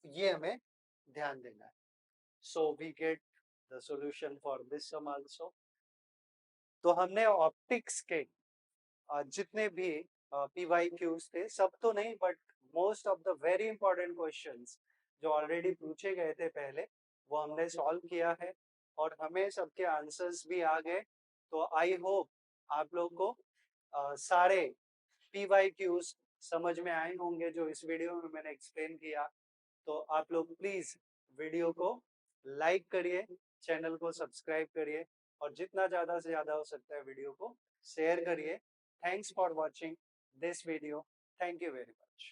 ये हमें ध्यान देना है. So we get the solution for this sum also. तो हमने ऑप्टिक्स के जितने भी PYQs थे, सब तो नहीं but most of the very important questions जो ऑलरेडी पूछे गए थे पहले, वो हमने सॉल्व किया है और हमें सबके आंसर्स भी आ गए. तो आई होप आप लोग को सारे PYQs समझ में आए होंगे जो इस वीडियो में मैंने एक्सप्लेन किया. तो आप लोग प्लीज वीडियो को लाइक करिए, चैनल को सब्सक्राइब करिए और जितना ज़्यादा से ज़्यादा हो सकता है वीडियो को शेयर करिए. Thanks for watching this video. Thank you very much.